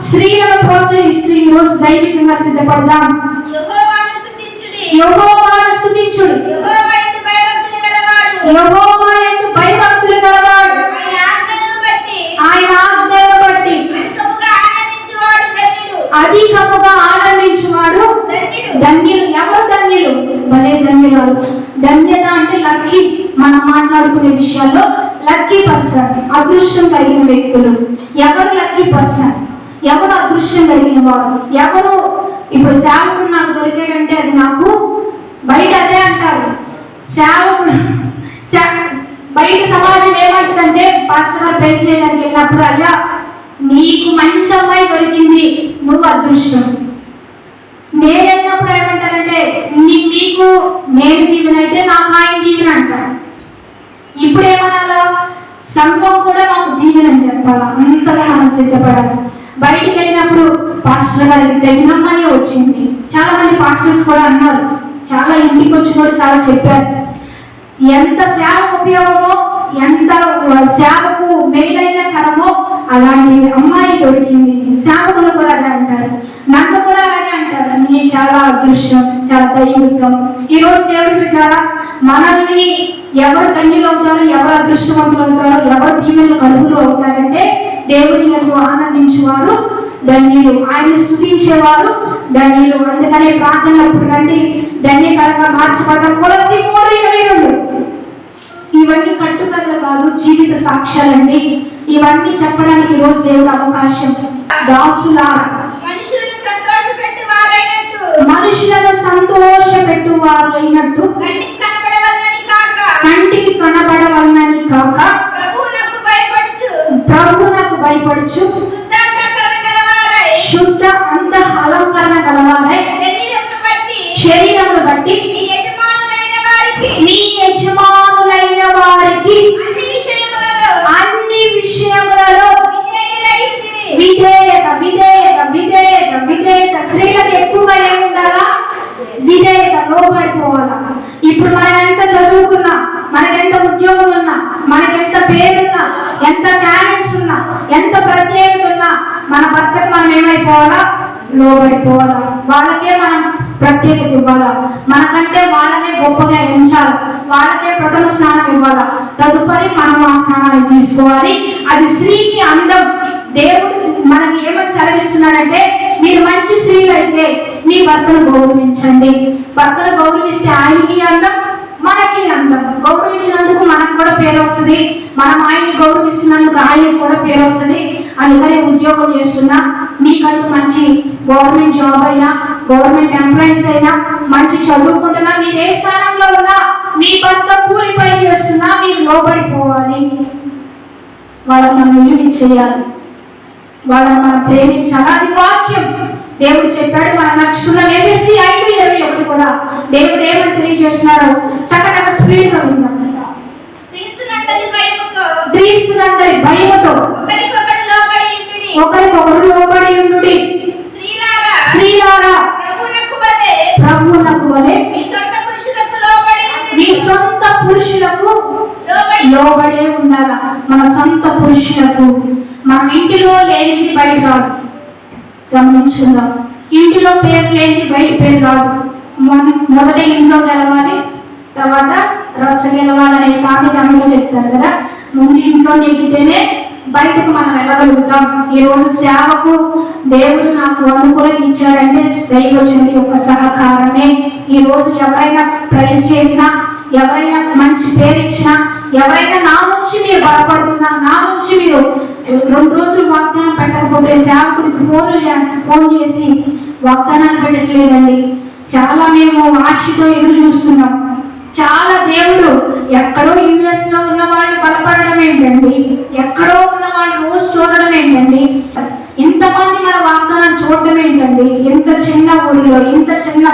స్త్రీలను ప్రోత్సహిస్తూ ఈ రోజు దైవికంగా సిద్ధపడదాం. యెహోవాను స్తుతించుడు, యెహోవా యందు భయభక్తులు గలవాడు, ఆయన ఆజ్ఞలను బట్టి అధికముగా ఆనందించువాడు ధన్యుడు. ఎవరు ధన్యులు? భలే ధన్యురాలు. ధన్యత అంటే లక్కీ. మనం మాట్లాడుకునే విషయాల్లో లక్కీ పర్సన్, అదృష్టం కలిగిన వ్యక్తులు. ఎవరు లక్కీ పర్సన్? ఎవరు అదృష్టం కలిగిన వారు? ఎవరు? ఇప్పుడు సేవకుడు నాకు దొరికాడంటే అది నాకు బయట అదే అంటారు. సేవకుడు బయట సమాజం ఏమంటుందంటే, పాస్టర్ గారు ప్రేర్ చేయడానికి వెళ్ళినప్పుడు, అయ్యా నీకు మంచి అమ్మాయి దొరికింది, నువ్వు అదృష్టం. నేను వెళ్ళినప్పుడు ఏమంటారంటే, నీకు నేను దీవెనైతే నాకు ఆయన దీవెన అంటారు. ఇప్పుడు ఏమనాలా? సంఘం కూడా మాకు దీవెన అని చెప్పాలా, అంతగా మనం సిద్ధపడాలి. బయటికి వెళ్ళినప్పుడు పాస్టర్ గారికి తగిన అమ్మాయి వచ్చింది. చాలా మంది పాస్టర్స్ కూడా అన్నారు, చాలా ఇంటికి వచ్చి కూడా చాలా చెప్పారు. ఎంత సేవకు ఉపయోగమో, ఎంత సేవకు మేలైన కరమో అలాంటి అమ్మాయి దొరికింది. సేవకులు కూడా అదే అంటారు, నన్ను కూడా అలాగే అంటారు. నీ చాలా అదృష్టం, చాలా దైవికం. ఈ రోజు దేవుడు పెట్టారా, మనల్ని ఎవరు ధన్యులు అవుతారు, ఎవరు అదృష్టవంతులు అవుతారు, ఎవరు దీవెనలు కలుగులు అవుతారంటే దేవుని యందు ఆనందించేవారు ధన్యులు, ఆయన స్తుతించేవారు ధన్యులు. అందుకనే ప్రార్థనప్పుడు రండి, ధన్యకరంగా మార్చబడడం. కొలస్సీ 3:22. ఇవన్నీ కట్టుకథలు కాదు, జీవిత సాక్ష్యాలండి. ఇవన్నీ చెప్పడానికి రోజు దేవుడు అవకాశం. దాసులారా, మనుషులను సంతోషపెట్టువారు అయినట్టు కంటికి కనబడవలనని కాక ప్రభువునకు భయపడుచు శుద్ధ అంత అలంకరణ గలవారై శరీరమును బట్టి నీ యజమానులైన వారికి అన్ని విషయములలో విధేయత విధేయత విధేయత విధేయత. స్త్రీలకు ఎక్కువగా ఏముండాలా? విధేయత, లోబడిపోవాలా. ఇప్పుడు మనం ఎంత చదువుకున్నా, మనకెంత ఉద్యోగం ఉన్నా, మనకెంత పేరున్నా, ఎంత టాలెంట్స్ ఉన్నా, ఎంత ప్రత్యేకత ఉన్నా, మన భర్తకు మనం ఏమైపోవాలా? లోబడిపోవాలా. వాళ్ళకే మనం ప్రత్యేకత ఇవ్వాలా, మనకంటే వాళ్ళనే గొప్పగా ఎంచాలి, వాళ్ళకే ప్రథమ స్థానం ఇవ్వాలా, తదుపరి మనం ఆ స్థానాన్ని తీసుకోవాలి. అది స్త్రీకి అందం. దేవుడు మనకి ఏమని సెలవిస్తున్నాడంటే, మీరు మంచి స్త్రీలు అయితే మీ భర్తను గౌరవించండి. భర్తను గౌరవిస్తే ఆయనకి అందం, మనకి అందం. గౌరవించినందుకు మనకు కూడా పేరు వస్తుంది, మనం ఆయన్ని గౌరవిస్తున్నందుకు ఆయనకు కూడా పేరు వస్తుంది. అందుకని ఉద్యోగం చేస్తున్నా, మీకంటూ మంచి గవర్నమెంట్ జాబ్ అయినా, గవర్నమెంట్ ఎంప్లాయీస్ అయినా, మంచి చదువుకుంటున్నా, మీరు ఏ స్థానంలో ఉన్నా మీ భర్త కూలి పని చేస్తున్నా మీరు లోబడిపోవాలి. వాళ్ళని మనం విలువించేయాలి, వాళ్ళని మనం ప్రేమించాలి. అది వాక్యం. దేవుడు చెప్పాడు, మనం నడుచుకున్నాం. ఎఫెసీ 5:21 కూడా దేవుడు ఏమని తెలియజేస్తున్నాడు? టకటక స్పీడ్గా విందాం. క్రీస్తునందరి భయముతో ఒకరికొకరు లోబడి ఉండుడి. స్త్రీలారా ప్రభువునకు వలె మీ సొంత పురుషులకు లోబడే ఉండాలా. మన సొంత పురుషులకు. మన ఇంటిలో లేనిది బయట రాదు. గమనించుకుందాం. ఇంటిలో పేరు లేనిది బయట పేరు రాదు. మొదట ఇంట్లో గెలవాలి, తర్వాత రచ్చ గెలవాలనే సామెత అందులో చెప్తారు కదా. ముందు ఇంట్లో నెగ్గితేనే బయటకు మనం వెళ్ళగలుగుతాం. ఈ రోజు సేవకు దేవుడు నాకు అనుకూలంగా ఇచ్చాడంటే దైవజనుడి యొక్క సహకారమే. ఈ రోజు ఎవరైనా ప్రైజ్ చేసినా, ఎవరైనా మంచి పేరు ఇచ్చినా, ఎవరైనా నా నుంచి మీరు బలపడుతున్నా, నా నుంచి మీరు 2 రోజులు వాగ్దానం పెట్టకపోతే సేవకుడికి ఫోన్ చేసి వాగ్దానాలు పెట్టట్లేదండి. చాలా మేము ఆశతో ఎదురు చూస్తున్నాం. చాలా దేవుడు ఎక్కడో US లో ఉన్న వాళ్ళు బలపడడం ఏంటండి, ఎక్కడో ఉన్న వాళ్ళు రోజు చూడడం ఏంటండి, ఇంతమంది మన వాగ్దానం చూడడం ఏంటండి, ఇంత చిన్న ఊరిలో, ఇంత చిన్న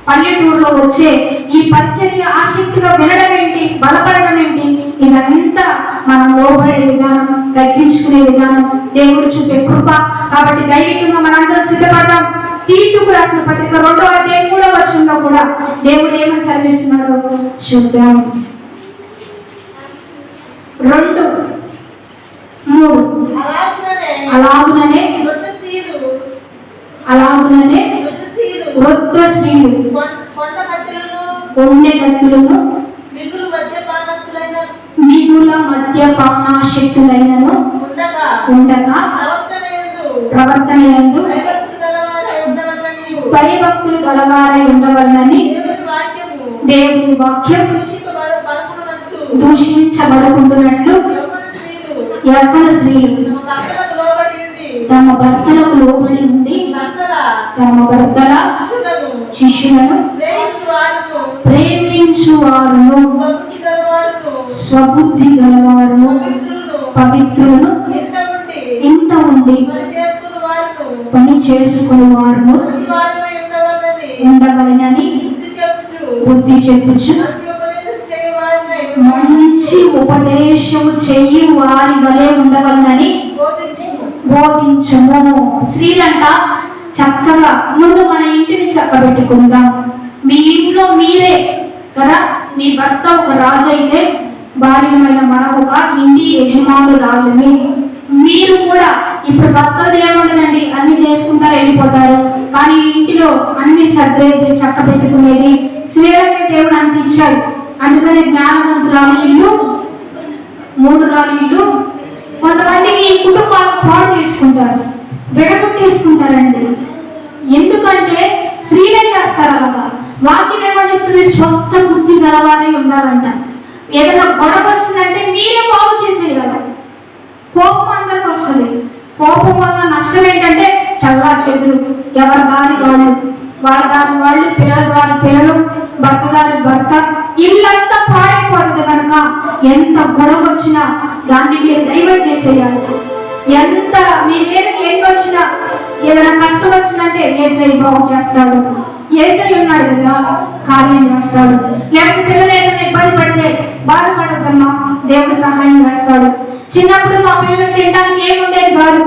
పల్లెటూరులో వచ్చే ఈ పరిచర్య ఆసక్తిగా వినడం ఏంటి, బలపడడం ఏంటి? ఇదంతా మనం లోబడే విధానం, తగ్గించుకునే విధానం, దేవుడు చూపే కృప. కాబట్టి దైవికంగా మనందరం సిద్ధపడదాం. తీతుకు రాసిన పత్రిక 2వ అధ్యాయం 3వ వచనంలో కూడా దేవుడు ఏమని సెలవిస్తున్నాడో చూద్దాం. 2:3 అలాగుననే వృద్ధ స్త్రీలు కొండె కత్తులను మిగుల మద్యపానాశక్తులైనను ఉండగా ప్రవర్తనయందు భయభక్తులు గలవారై ఉండవలనని దేవుని వాక్యం దూషించబడకుండానట్లు యవ్వన స్త్రీలు తమ భర్తలకు లోబడి ఉండి తమ భర్తల శిష్యులను ప్రేమించువారును స్వబుద్ధి గలవారును పవిత్రులను ఇంత ఉండి పని చేసుకుని వారును ఉండవలనని బుద్ధి చెప్పుచు మంచి ఉపదేశము చెయ్యి వారి వలె ఉండవలనని బోధించుము. స్త్రీలంట చక్కగా ముందు మన ఇంటిని చక్కబెట్టుకుందాం. మీ ఇంట్లో మీరే కదా, మీ భర్త ఒక రాజు అయితే భార్యమైన మనం ఒక ఇంటి యజమానురాలుమే. మీరు కూడా ఇప్పుడు భర్తలు ఏముండదండి, అన్ని చేసుకుంటారు, వెళ్ళిపోతారు. కానీ ఇంటిలో అన్ని సర్దేది, చక్క పెట్టుకునేది స్త్రీలకే దేవుడు అంత ఇచ్చాడు. అందుకని జ్ఞానవంతురాలు ఇల్లు, 3 రాళ్ళు ఇల్లు. కొంతమందికి కుటుంబాలు పాడు చేసుకుంటారు, విడగొట్టేసుకుంటారండి. ఎందుకంటే స్త్రీలే చేస్తారు కదా. వాక్యం ఏమో చెప్తుంది, స్వస్థ బుద్ధి గలవారై ఉండాలంట. ఏదైనా గొడవ వచ్చిందంటే మీరే బాగు చేసేది కదా. కోపం అందరికి వస్తుంది. కోపం వల్ల నష్టం ఏంటంటే చల్లా చెదురు, ఎవరి దారి వాళ్ళు, వాళ్ళ దారి వాళ్ళు, పిల్లల దారి పిల్లలు, భర్త దారి భర్త, ఇల్లంతా పాడైపోతుంది. కనుక ఎంత గొడవ వచ్చినా దాన్ని మీరు డైవర్ట్ చేసేయాలి. ఎంత మీ మీదకి ఎన్ని వచ్చినా, ఏదైనా కష్టం వచ్చిందంటే ఏసై బాగు చేస్తాడు, ఏసై ఉన్నాడు కదా, కార్యం చేస్తాడు. లేకపోతే పిల్లలు ఏదైనా ఇబ్బంది పడితే బాధపడద్దమ్మా, దేవుడు సహాయం చేస్తాడు. చిన్నప్పుడు మా పిల్లలకి తినడానికి ఏముండేది కాదు.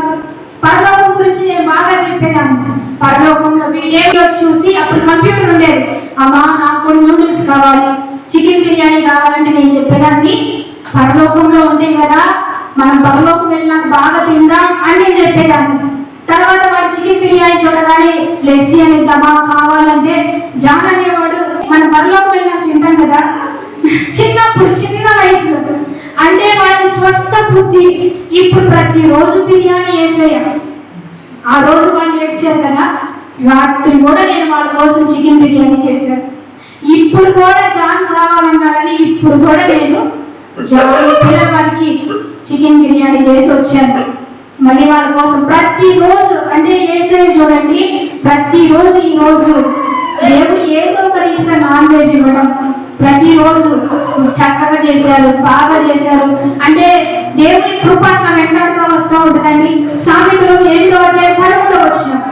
పరలోకం గురించి నేను బాగా చెప్పేదాన్ని. పరలోకంలో వీడియోస్ చూసి, అప్పుడు కంప్యూటర్ ఉండేది. అమ్మా నాకు కూడా నూడిల్స్ కావాలి, చికెన్ బిర్యానీ కావాలంటే నేను చెప్పేదాన్ని పరలోకంలో ఉంటే కదా, మనం పరలోకం వెళ్ళినాక బాగా తిందాం అని నేను చెప్పేదాన్ని. తర్వాత వాడు చికెన్ బిర్యానీ చూడగానే లెస్సీ అని దమా కావాలంటే జాన్ అనేవాడు మన బరిలోకి వెళ్ళినా తింటాం కదా, చిన్నప్పుడు చిన్న వయసులో అంటే వాడి స్వస్థ బుద్ధి ఇప్పుడు ప్రతిరోజు బిర్యానీ వేసేయ. ఆ రోజు వాళ్ళు ఏడ్చారు కదా, రాత్రి కూడా నేను వాళ్ళ కోసం చికెన్ బిర్యానీ చేశాను. ఇప్పుడు కూడా జాన్ కావాలన్నాడని ఇప్పుడు కూడా నేను జాన్ పిల్లవాడికి చికెన్ బిర్యానీ చేసి వచ్చాను. మళ్ళీ వాళ్ళ కోసం ప్రతిరోజు అంటే ఏసే చూడండి, ప్రతిరోజు ఈ రోజు దేవుడు ఏదో ఒక రీతిగా నాన్ వెజ్ ఇవ్వడం, ప్రతిరోజు చక్కగా చేశారు, బాగా చేశారు. అంటే దేవుడి కృప వెంటాడుతూ వస్తూ ఉంటుందండి. సామెతలు 8వ అధ్యాయం 11వ వచనం,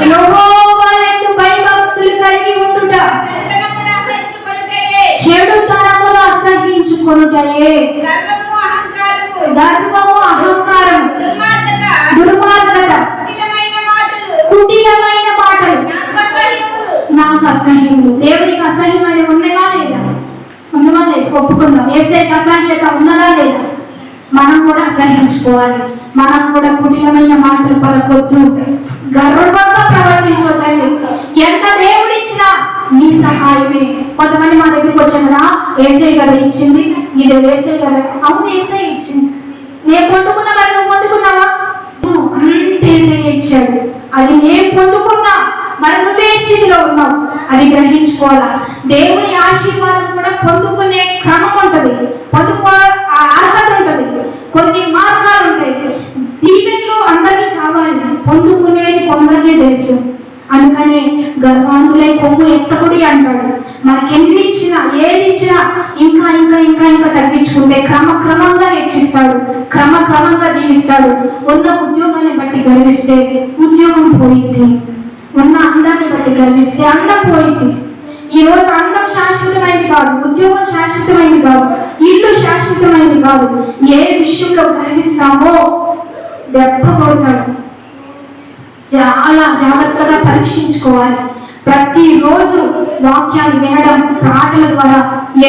యెహోవా యందు భయభక్తులు కలిగి ఉండుట చెడుతనమును అసహ్యించుకొనుటయే. గర్వము, అహంకారం, దుర్మార్గత, కుటిలమైన మాటలు నాకు అసహ్యములు. దేవుడికి అసహ్యమైన ఉన్నవా లేదా? ఉన్నవా లేదు? ఒప్పుకుందాం. యేసయ్యకి అసహ్యత ఉన్నదా లేదా? మనం కూడా అసహ్యించుకోవాలి. మనం కూడా కుటిలమైన మాటలు పలకొద్దు, గర్వంగా ప్రవర్తించొద్దండి. ఎంత దేవుడిచ్చినా నీ సహాయమే. కొంతమంది మా దగ్గరికి వచ్చాం కదా, యేసయ్య కదా ఇచ్చింది, ఇది యేసయ్య కదా. అవును, యేసయ్య ఇచ్చింది. నేను పొందుకున్నా మరి నువ్వు పొందుకున్నావా? అంత యేసయ్య ఇచ్చాడు, అది నేను పొందుకున్నా. మరి నువ్వే స్థితిలో ఉన్నావు అది గ్రహించుకోవాలా. దేవుని ఆశీర్వాదం కూడా పొందుకునే క్రమం ఉంటుంది, పొందుకో అర్హత ఉంటుంది, కొన్ని మార్గాలు ఉంటాయి. దీవెనలు అందరికీ కావాలి, పొందుకునేది కొందరికే తెలుసు. అందుకని గర్వాంతులై కొమ్ము ఎత్తకుడి అంటాడు. మనకెన్ని ఇచ్చినా ఏది ఇచ్చినా ఇంకా ఇంకా ఇంకా ఇంకా తగ్గించుకుంటే క్రమక్రమంగా హెచ్చిస్తాడు, క్రమక్రమంగా దీవిస్తాడు. ఉన్న ఉద్యోగాన్ని బట్టి గర్విస్తే ఉద్యోగం పోయింది, ఉన్న అందాన్ని బట్టి గర్విస్తే అందం పోయింది. ఈ రోజు అందం శాశ్వతమైంది కాదు, ఉద్యోగం శాశ్వతమైంది కాదు, ఇల్లు శాశ్వతమైంది కాదు. ఏ విషయంలో గర్విస్తామో దెబ్బ కొడతాడు. చాలా జాగ్రత్తగా పరీక్షించుకోవాలి. ప్రతిరోజు వాక్యాలు వినడం, పాటల ద్వారా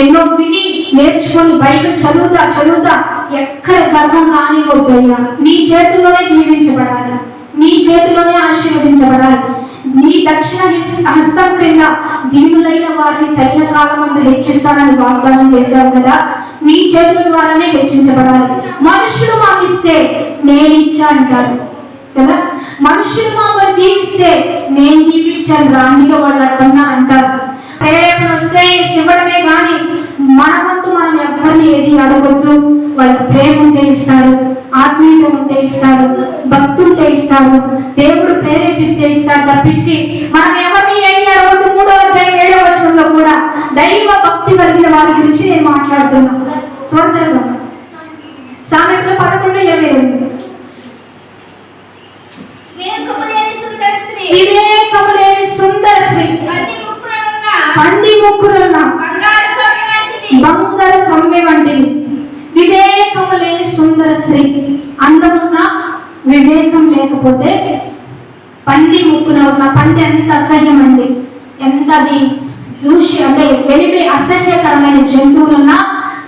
ఎన్నో విని నేర్చుకొని బైబిల్ చదువుతా ఎక్కడ గర్వం రానివద్దయ్యా. నీ చేతుల్లోనే దీవించబడాలి, నీ చేతిలోనే ఆశీర్వదించబడాలి. నీ దక్షిణ హస్తం క్రింద దీనులైన వారిని తగిన కాలం అందు హెచ్చిస్తానని వాగ్దానం చేశావు కదా, నీ చేతుల ద్వారానే హెచ్చించబడాలి. మనుషులు మాకు ఇస్తే నేను ఇచ్చా అంటారు కదా, మనుషులు మమ్మల్ని దీవిస్తే నేను దీవించాను రాండిగా వాళ్ళు అట్లా అంటారు. ప్రేరేపణ వస్తే ఇవ్వడమే కానీ మన వంతు మనం ఎవరిని ఏది అడగొద్దు. వాళ్ళకి ప్రేమ ఉంటే ఇస్తారు, ఆత్మీయత ఉంటే ఇస్తారు, భక్తి ఉంటే ఇస్తారు, దేవుడు ప్రేరేపిస్తే ఇస్తారు తప్పించి మనం ఎవరిని ఏది అడగొద్దు. 3వ అధ్యాయం 7వ వచనంలో కూడా దైవ భక్తి కలిగిన వారి గురించి నేను మాట్లాడుతున్నాను. త్వరగా సామెతలు 11:22, వివేకము లేని సుందర స్త్రీ పంది ముక్కులున్న బంగారు కమ్మె వంటిది. వివేకము లేని సుందర స్త్రీ, అందమున్న వివేకం లేకపోతే పంది ముక్కున ఉన్న పంది ఎంత అసహ్యం అండి, ఎంత అది దూష్యం అంటే వెలిపే అసహ్యకరమైన జంతువులున్నా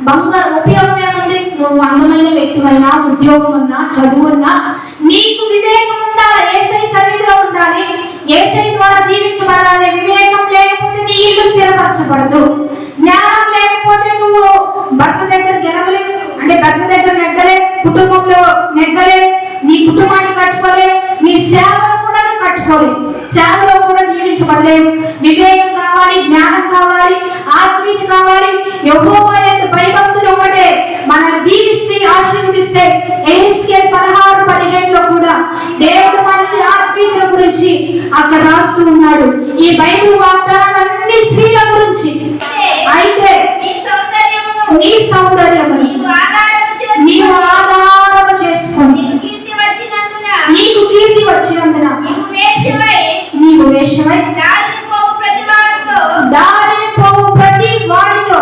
బంగారు ఉపయోగం ఏముంది? నువ్వు అందమైన వ్యక్తివైనా, ఉద్యోగం ఉన్నా, చదువున్నా నీకు వివేకం ఉండాలి, యేసయ్య సన్నిధిలో ఉండాలి, యేసయ్య ద్వారా దీవించబడాలి. వివేకం లేకపోతే నీ ఇల్లు స్థిరపరచబడదు. జ్ఞానం లేకపోతే నువ్వు భర్త దగ్గర గెలవలేవు, అంటే భర్త దగ్గర నెగ్గలే, కుటుంబంలో నెగ్గలే, నీ కుటుంబాన్ని కట్టుకోలే, నీ సేవలు కూడా కట్టుకోలే, సేవలో కూడా దీవించబడలేవు. వివేకం కావాలి, జ్ఞానం కావాలి, ఆత్మీయత కావాలి. యెహోవా యందు భయభక్తులు ఒకటే మనల్ని దీవిస్తే ఆశీర్వదిస్తే. యెహెజ్కేలు 16:15లో కూడా దేవుడు మంచి ఆత్మీయత గురించి అక్కడ రాస్తూ ఉన్నాడు. ఈ బైబిల్ వాగ్దానాలన్నీ స్త్రీల గురించి. అయితే నీ సౌందర్యము నీవు ఆధారము చేసుకొని నీకు కీర్తి వచ్చినందున నీవు వేశ్యవై దారిని పోవు ప్రతి వాడితో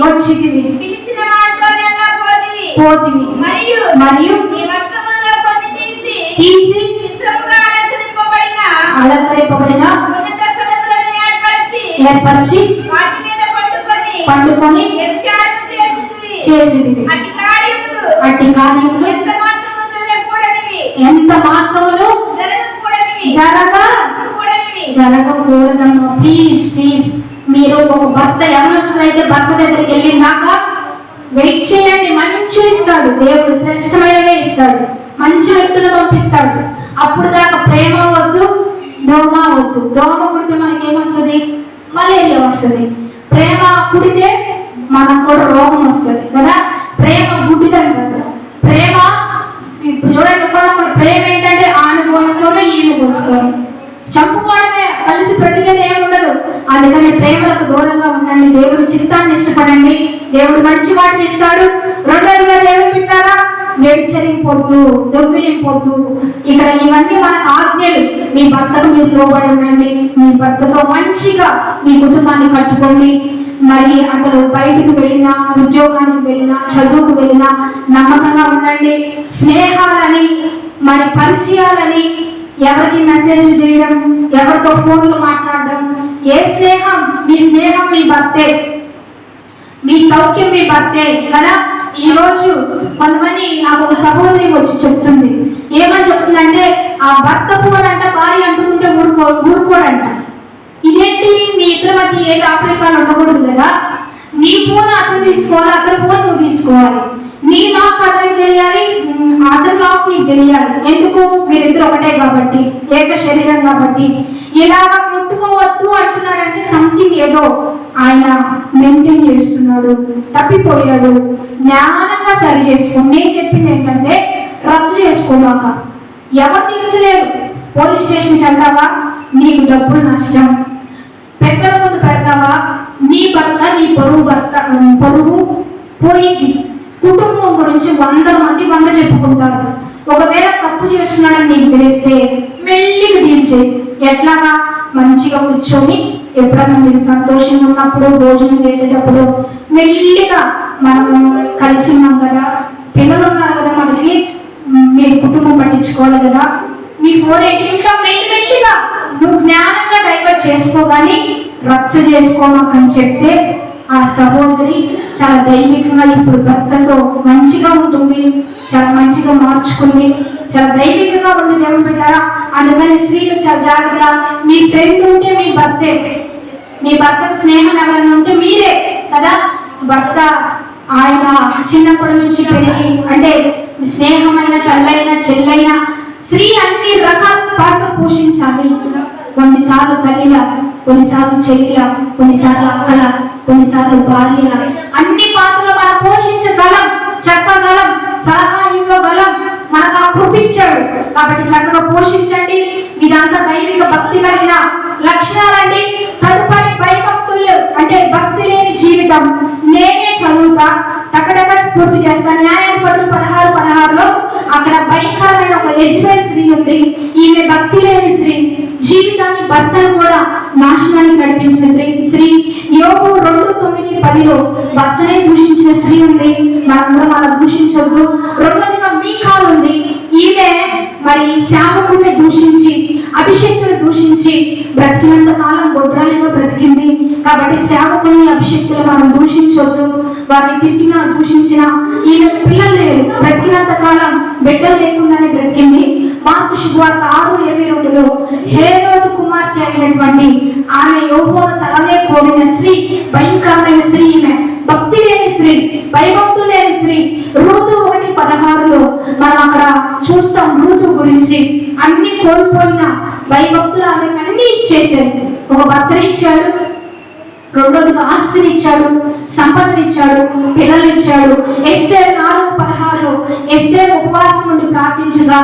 వచ్చితివి, పోతివి, మరియు తీసి అలంకరింపబడిన ఏర్పరిచి పండుకొని చేసింది. అట్టి కార్యములు ఎంత మాత్రములు జరగకూడదమ్మా. ప్లీజ్ ప్లీజ్ మీరు ఒక భర్త యవనస్తులైతే భర్త దగ్గరికి వెళ్ళినాక వెయిట్ చేయండి. మంచి ఇస్తాడు దేవుడు, శ్రేష్టమైనవే ఇస్తాడు, మంచి వ్యక్తులు పంపిస్తాడు. అప్పుడు దాకా ప్రేమ వద్దు, దోమ వద్దు. దోమ కుడితే మనకేమొస్తుంది? మలేరియా వస్తుంది. ప్రేమ కుడితే మనకు కూడా రోగం వస్తుంది కదా. ప్రేమ గుడ్డిదంటారు. ప్రేమ ఇప్పుడు చూడండి, ప్రేమ ఏంటంటే ఆమె కోసుకోరు ఈమె కోసుకోరు, చంపుకోవడమే, కలిసి బ్రతికేది ఏమి ఉండదు. అందుకని ప్రేమలకు దూరంగా ఉండండి. దేవుడి చిత్తాన్ని ఇష్టపడండి. దేవుడు మంచి వాటిని ఇస్తాడు. రెండోదిగా దేవుడు పెట్టారా, వ్యభిచరింపొద్దు, దొంగిలింపొద్దు. ఇక్కడ ఇవన్నీ మనకు ఆజ్ఞలు. మీ భర్తకు మీరు లోబడి ఉండండి. మీ భర్తతో మంచిగా మీ కుటుంబాన్ని కట్టుకోండి. మరి అతడు బయటికి వెళ్ళినా, ఉద్యోగానికి వెళ్ళినా, చదువుకు వెళ్ళినా నమ్మకంగా ఉండండి. స్నేహాలని మరి పరిచయాలని, ఎవరికి మెసేజ్ చేయడం, ఎవరితో ఫోన్లు మాట్లాడడం, ఏ స్నేహం? మీ స్నేహం మీ భర్తే, మీ సౌఖ్యం మీ భర్తే కదా. ఈ రోజు కొంతమంది, నాకు ఒక సహోదరి వచ్చి చెప్తుంది. ఏమని చెప్తుందంటే, ఆ భర్త ఫోన్ అంట భార్య అంటుకుంటే ఊరుకోడంట. ఇదేంటి, మీ ఇద్దరి మధ్య ఏది ఆఫ్రికాలు ఉండకూడదు కదా. నీ ఫోన్ అతను తీసుకోవాలి, అతని ఫోన్ నువ్వు తీసుకోవాలి. నీ లాక్ అతనికి తెలియాలి, అతని లాక్ నీకు తెలియాలి. ఎందుకు? మీరిద్దరు ఒకటే కాబట్టి, ఏక శరీరం కాబట్టి. ఇలాగా ముట్టుకోవద్దు అంటున్నాడంటే సంథింగ్ ఏదో ఆయన మెయింటైన్ చేస్తున్నాడు, తప్పిపోయాడు. జ్ఞానంగా సరి చేసుకోండి. నేను చెప్పింది ఏంటంటే, రచ్చ చేసుకోమాక. ఎవరు తీర్చలేరు. పోలీస్ స్టేషన్కి వెళ్తావా, నీకు డబ్బులు నష్టం. పెద్దల ముందు పెడతావా, నీ భర్త, నీ పరువు పోయింది. కుటుంబం గురించి 100 మంది 100 చెప్పుకుంటారు. ఒకవేళ తప్పు చేస్తున్నాడని నీకు తెలిస్తే మెల్లిగా డీల్ చేయి. ఎట్లాగా? మంచిగా కూర్చొని, ఎప్పుడన్నా మీరు సంతోషంగా ఉన్నప్పుడు, భోజనం చేసేటప్పుడు మెల్లిగా మనం కలిసి ఉన్నాం కదా, పిల్లలు ఉన్నారు కదా మనకి, మీ కుటుంబం పట్టించుకోవాలి కదా. మీ ఫోన్ ఇంకా మెల్లిగా నువ్వు జ్ఞానంగా డైవర్ట్ చేసుకోగాని రచ్చ చేసుకోమాకని చెప్తే ఆ సహోదరి చాలా దైవికంగా ఇప్పుడు భర్తతో మంచిగా ఉంటుంది, చాలా మంచిగా మార్చుకుంది, చాలా దైవికంగా ఉంది. దేవుడు పెట్టారా? అందుకని స్త్రీలు చాలా జాగ్రత్త. మీ ఫ్రెండ్ ఉంటే మీ భర్తే, మీ భర్తకు స్నేహం ఎవరైనా ఉంటే మీరే కదా. భర్త ఆయన చిన్నప్పటి నుంచి పెరిగి, అంటే స్నేహమైన తల్లైన చెల్లైన స్త్రీ అన్ని రకాల పాత్ర పోషించాలి. కొన్నిసార్లు తల్లిలా, కొన్నిసార్లు చెల్లిలా, కొన్నిసార్లు అక్కల, కొన్నిసార్లు భార్య, అన్ని పాత్రలు మనం పోషించగలం, చెప్పగలం, సలహా ఇవ్వగలం. మనకు ఆ కృపించాడు కాబట్టి చక్కగా పోషించండి. ఇదంతా దైవిక భక్తి కలిగిన లక్షణాలండి. తదుపరి భయభక్తులు, అంటే భక్తి లేని జీవితం. నేనే చదువుతా, టకటక పూర్తి చేస్తాను. న్యాయాధిపతులు 16:16లో అక్కడ భయంకరమైన ఒక యెజబెల్ స్త్రీ ఉంది. ఈమె భక్తి లేని స్త్రీ, జీవితాన్ని భర్తను కూడా నాశనానికి నడిపించిన స్త్రీ. యోబు 2:9-10లో భర్తనే దూషించిన స్త్రీ ఉంది. మనందరం అలా దూషించొద్దు. రెండోదిగా మీకాలు ఉంది. ఈమె మరి శాపకుడిని దూషించి, అభిషక్తుని దూషించి బ్రతికినంత కాలం గొడ్రాలిగా బ్రతికింది. కాబట్టి సేవకుని అభిషక్తులు మనం దూషించొద్దు. వారిని తిట్టినా దూషించినా. ఈమె పిల్లలు లేరు, బ్రతికినంత కాలం బిడ్డలు లేకుండానే బ్రతికింది. మార్కు శుభవార్త 6:22లో హేరోదు కుమార్తె అయినటువంటి ఆమె యెహోవా తలనే కోరిన స్త్రీ, భయంకరమైన స్త్రీ. ఈమె భక్తి లేని స్త్రీ, భయభక్తులు లేని స్త్రీ. రూతు 1:16లో మనం అక్కడ చూస్తాం రూతు గురించి. అన్ని కోల్పోయిన భయభక్తులు ఆమెకు అన్ని ఇచ్చేసారు. ఒక భర్తని ఇచ్చాడు, రెండోదిగా ఆస్తిని ఇచ్చాడు, సంపదనిచ్చాడు, పిల్లలిచ్చాడు. ఎస్తేరు 4:16లో ఎస్తేరు ఉపవాసం నుండి ప్రార్థించగా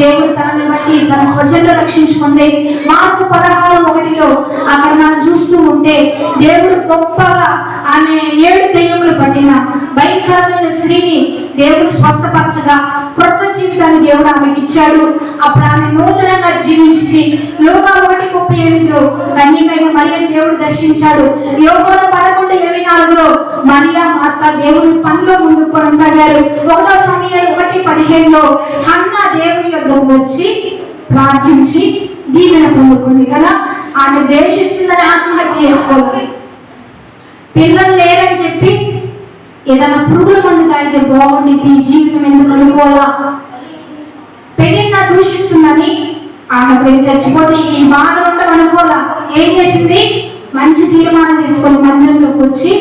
దేవుడు తనని బట్టి తన స్వజన్లు రక్షించుకుంది. మార్కు 16:1లో అక్కడ మనం చూస్తూ ఉంటే దేవుడు గొప్పగా ఆమె 7 దెయ్యములు పట్టిన భయంకరమైన స్త్రీని దేవుడు స్వస్థపరచగా క్రొత్త జీవితాన్ని దేవుడు ఆమెకి ఇచ్చాడు. అప్పుడు ఆమె నూతనంగా జీవించింది. లూకా 1:38లో కన్యకైన మరియను దేవుడు దర్శించాడు. యోహాను 11:24లో మరియా మార్త దేవుని పనిలో ముందు కొనసాగారు. 1 సమూయేలు 1:15లో హన్నా దేవుని యొద్దకు వచ్చి ప్రార్థించి దీవెన పొందుకుంది కదా. ఆమె దేశిస్తుందని ఆత్మహత్య చేసుకోవాలి. పిల్లలు లేరని చెప్పి ఏదైనా పురుగుల మందు తాగితే బాగుండిద్ది, జీవితం ఎందుకు అనుకోవాలా. పెళ్ళిని దూషిస్తుందని అసలు చచ్చిపోతే ఈ బాధలు ఉండవు అనుకోలా. ఏం చేసింది? మంచి తీర్మానం తీసుకొని మందిరంలోకి వచ్చి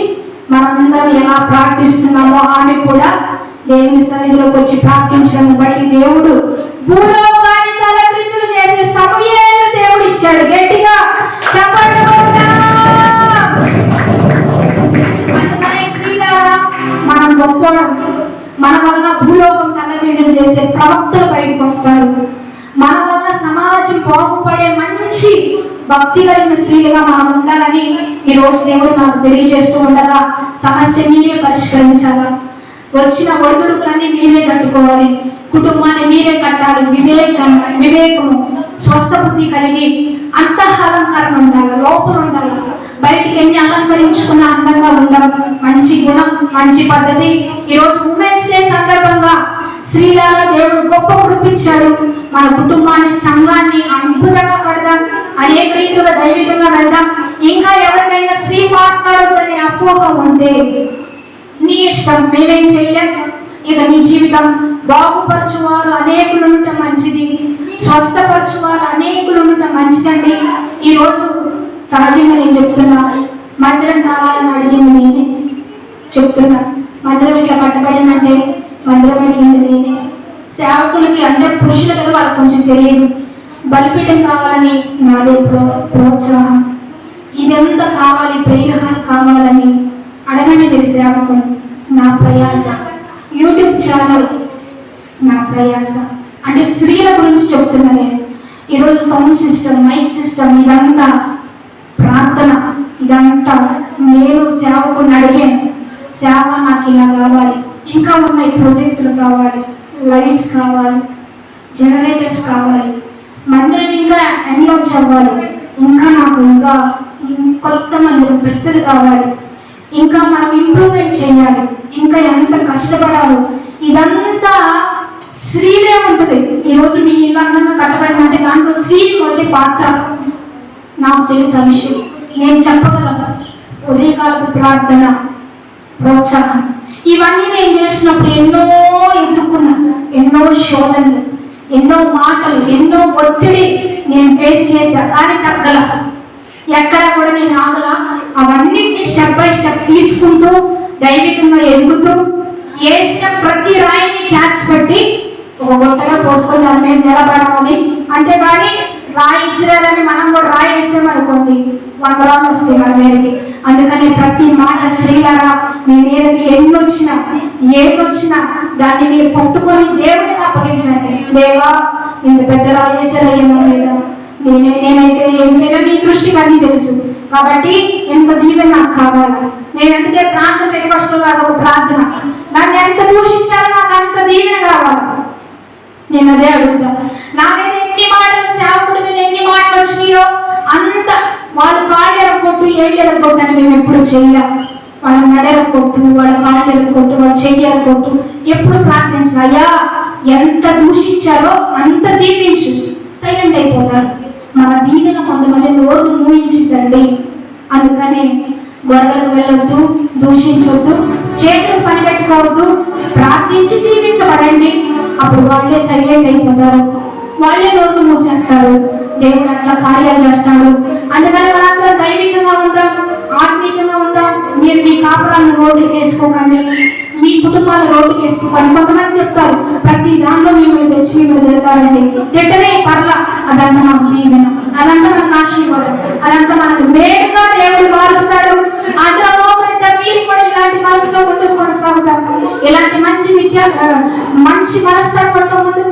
మనందరం ఎలా ప్రార్థిస్తున్నామో ఆమె కూడా దేవుని సన్నిధిలోకి వచ్చి ప్రార్థించడం బట్టి దేవుడు భూలోకాన్ని తలక్రిందులు చేసే సమయాన్ని దేవుడు ఇచ్చాడు. గట్టిగా చెప్పండి. అందుకనే స్త్రీలారా, మనం గొప్పడం, మన వలన భూలోకం తలక్రిందులు చేసే ప్రవక్తలు బయటకు వస్తారు. మన వలన సమాజం బాగుపడే మంచి భక్తి కలిగిన స్త్రీలుగా మనం ఉండాలని ఈ రోజు దేవుడు మనకు తెలియజేస్తూ ఉండగా, సమస్య మీరే పరిష్కరించాలా, వచ్చిన ఒడిదుడుకులన్నీ మీరే కట్టుకోవాలి, కుటుంబాన్ని మీరే కట్టాలి. వివేకము, స్వస్థ బుద్ధి కలిగి అంతఃాలంకరణ ఉండాలి, లోపల ఉండాలి. బయటికి ఎన్ని అలంకరించుకున్న అందంగా ఉండాలి. మంచి గుణం, మంచి పద్ధతి. ఈరోజు ఉమెన్స్ డే సందర్భంగా స్త్రీలాగా దేవుడు గొప్ప కృపించాడు. మన కుటుంబాన్ని, సంఘాన్ని అద్భుతంగా కడదాం, అనేక రీతిగా దైవికంగా వెళ్దాం. ఇంకా ఎవరికైనా స్త్రీ మాట్లాడొద్దనే అపోహ ఉంటే నీ ఇష్టం, మేమేం చేయలేం. ఇక నీ జీవితం బాగుపరచువారు అనేకులు ఉండటం మంచిది, స్వస్థపరచువారు అనేకులు ఉండటం మంచిదండి. ఈరోజు సహజంగా నేను చెప్తున్నా, మందిరం కావాలని అడిగింది నేనే. చెప్తున్నా, మందిరం ఇట్లా కట్టబడిందంటే మందిరం అడిగింది నేనే. సేవకులకి అంటే పురుషులు కదా, వాళ్ళకి కొంచెం తెలియదు. బలిపీఠం కావాలని నాదే ప్రోత్సాహం. ఇదంతా కావాలి, ప్రేరహాలు కావాలని అడగండి మీరు సేవకులు. నా ప్రయాస, యూట్యూబ్ ఛానల్ నా ప్రయాస. అంటే స్త్రీల గురించి చెప్తున్నా నేను. ఈరోజు సౌండ్ సిస్టమ్, మైక్ సిస్టమ్, ఇదంతా ప్రార్థన, ఇదంతా నేను సేవకుని అడిగాను. సేవ నాకు ఇలా కావాలి, ఇంకా ఉన్నాయి ప్రాజెక్టులు కావాలి, లైట్స్ కావాలి, జనరేటర్స్ కావాలి, మందిరం ఇంకా ఎన్లాంచ్ అవ్వాలి, ఇంకా నాకు ఇంకా కొత్త మందిరం పెద్దది కావాలి, ఇంకా మనం ఇంప్రూవ్మెంట్ చేయాలి, ఇంకా ఎంత కష్టపడాలి. ఇదంతా స్త్రీలే ఉంటుంది. ఈరోజు మీ ఇల్లు అందంగా కట్టబడిందంటే దాంట్లో స్త్రీ మొదటి పాత్ర. నాకు తెలిసిన విషయం నేను చెప్పగలను. ఉదయకాలపు ప్రార్థన, ప్రోత్సాహం, ఇవన్నీ నేను చేసినప్పుడు ఎన్నో ఎదుర్కొన్నాను. ఎన్నో శోధనలు, ఎన్నో మాటలు, ఎన్నో ఒత్తిడి నేను ఫేస్ చేశా. కానీ తగ్గల, ఎక్కడ కూడా నేను ఆగల. అవన్నిటిని స్టెప్ బై స్టెప్ తీసుకుంటూ దైవికంగా ఎదుగుతూ వేసిన ప్రతి రాయిని క్యాచ్ పెట్టి ఒక గొట్టగా పోసుకొని దాని మీద నిలబడాలి. అంతేగాని రాయి ఇసిరారని మనం కూడా రాయి వేసామనుకోండి 100 రాళ్ళు వస్తాయి మన మీదకి. అందుకని ప్రతి మాట స్త్రీలారా, మీ మీదకి ఎన్నొచ్చినా ఏదొచ్చినా దాన్ని మీరు పట్టుకొని దేవుడికి అప్పగించండి. దేవా, ఇంత పెద్ద రాయి వేసారయ్యేమో లేదా, నేనైతే ఏం చేయాలో నీ దృష్టికి అన్నీ తెలుసు కాబట్టి ఎంత దీవెన నాకు కావాలి. నేను ఎందుకే ప్రార్థన రిక్వెస్ట్ కాదు, ఒక ప్రార్థన. నన్ను ఎంత దూషించాలో నాకు అంత దీవెన కావాలి. నేను అదే అడుగుతా. నా మీద ఎన్ని మాటలు, సేవకుడి మీద ఎన్ని మాటలు వచ్చినాయో అంత వాళ్ళు కాళ్ళు ఎరగొట్టు, ఏళ్ళు ఎరగొట్టు అని మేము ఎప్పుడు చేయలేం. వాళ్ళ మెడెరగొట్టు, వాళ్ళ కాళ్ళు ఎరగొట్టు, వాళ్ళ చెయ్యి ఎరగొట్టు ఎప్పుడు ప్రార్థించాలి. అయ్యా, ఎంత దూషించారో అంత దీవించు. సైలెంట్ అయిపోతారు. మన దీవెన కొంతమంది నోరు మూయించిందండి. అందుకని గొడవలకు వెళ్ళొద్దు, దూషించొద్దు, చేతులు పని పెట్టుకోవద్దు, ప్రార్థించి దీవించబడండి. అప్పుడు వాళ్ళే సైలెంట్ అయిపోతారు, వాళ్ళే నోరు మూసేస్తారు. దేవుడు అట్లా కార్యాలు చేస్తాడు. అందుకని మనందరం దైవికంగా ఉందాం, ఆత్మీయంగా ఉందాం. మీరు మీ కాపురాలను రోడ్లకు వేసుకోకండి, మీ కుటుంబాల రోడ్డుకి వేసుకోకండి. కొంతమంది చెప్తారు ప్రతి దాంట్లో మిమ్మల్ని తెచ్చి మిమ్మల్ని తిడతారండి. తిట్టనే పర్ల, అదంతా మనకు దీవెన, అదంతా మనకు ఆశీర్వాదం, అదంతా మనకు మేలుగా దేవుడు మారుస్తాడు. అందులో మీరు కూడా ఇలాంటి మనసులో ముందుకు కొనసాగుతారు. ఇలాంటి మంచి మనస్తత్వంతో ముందుకు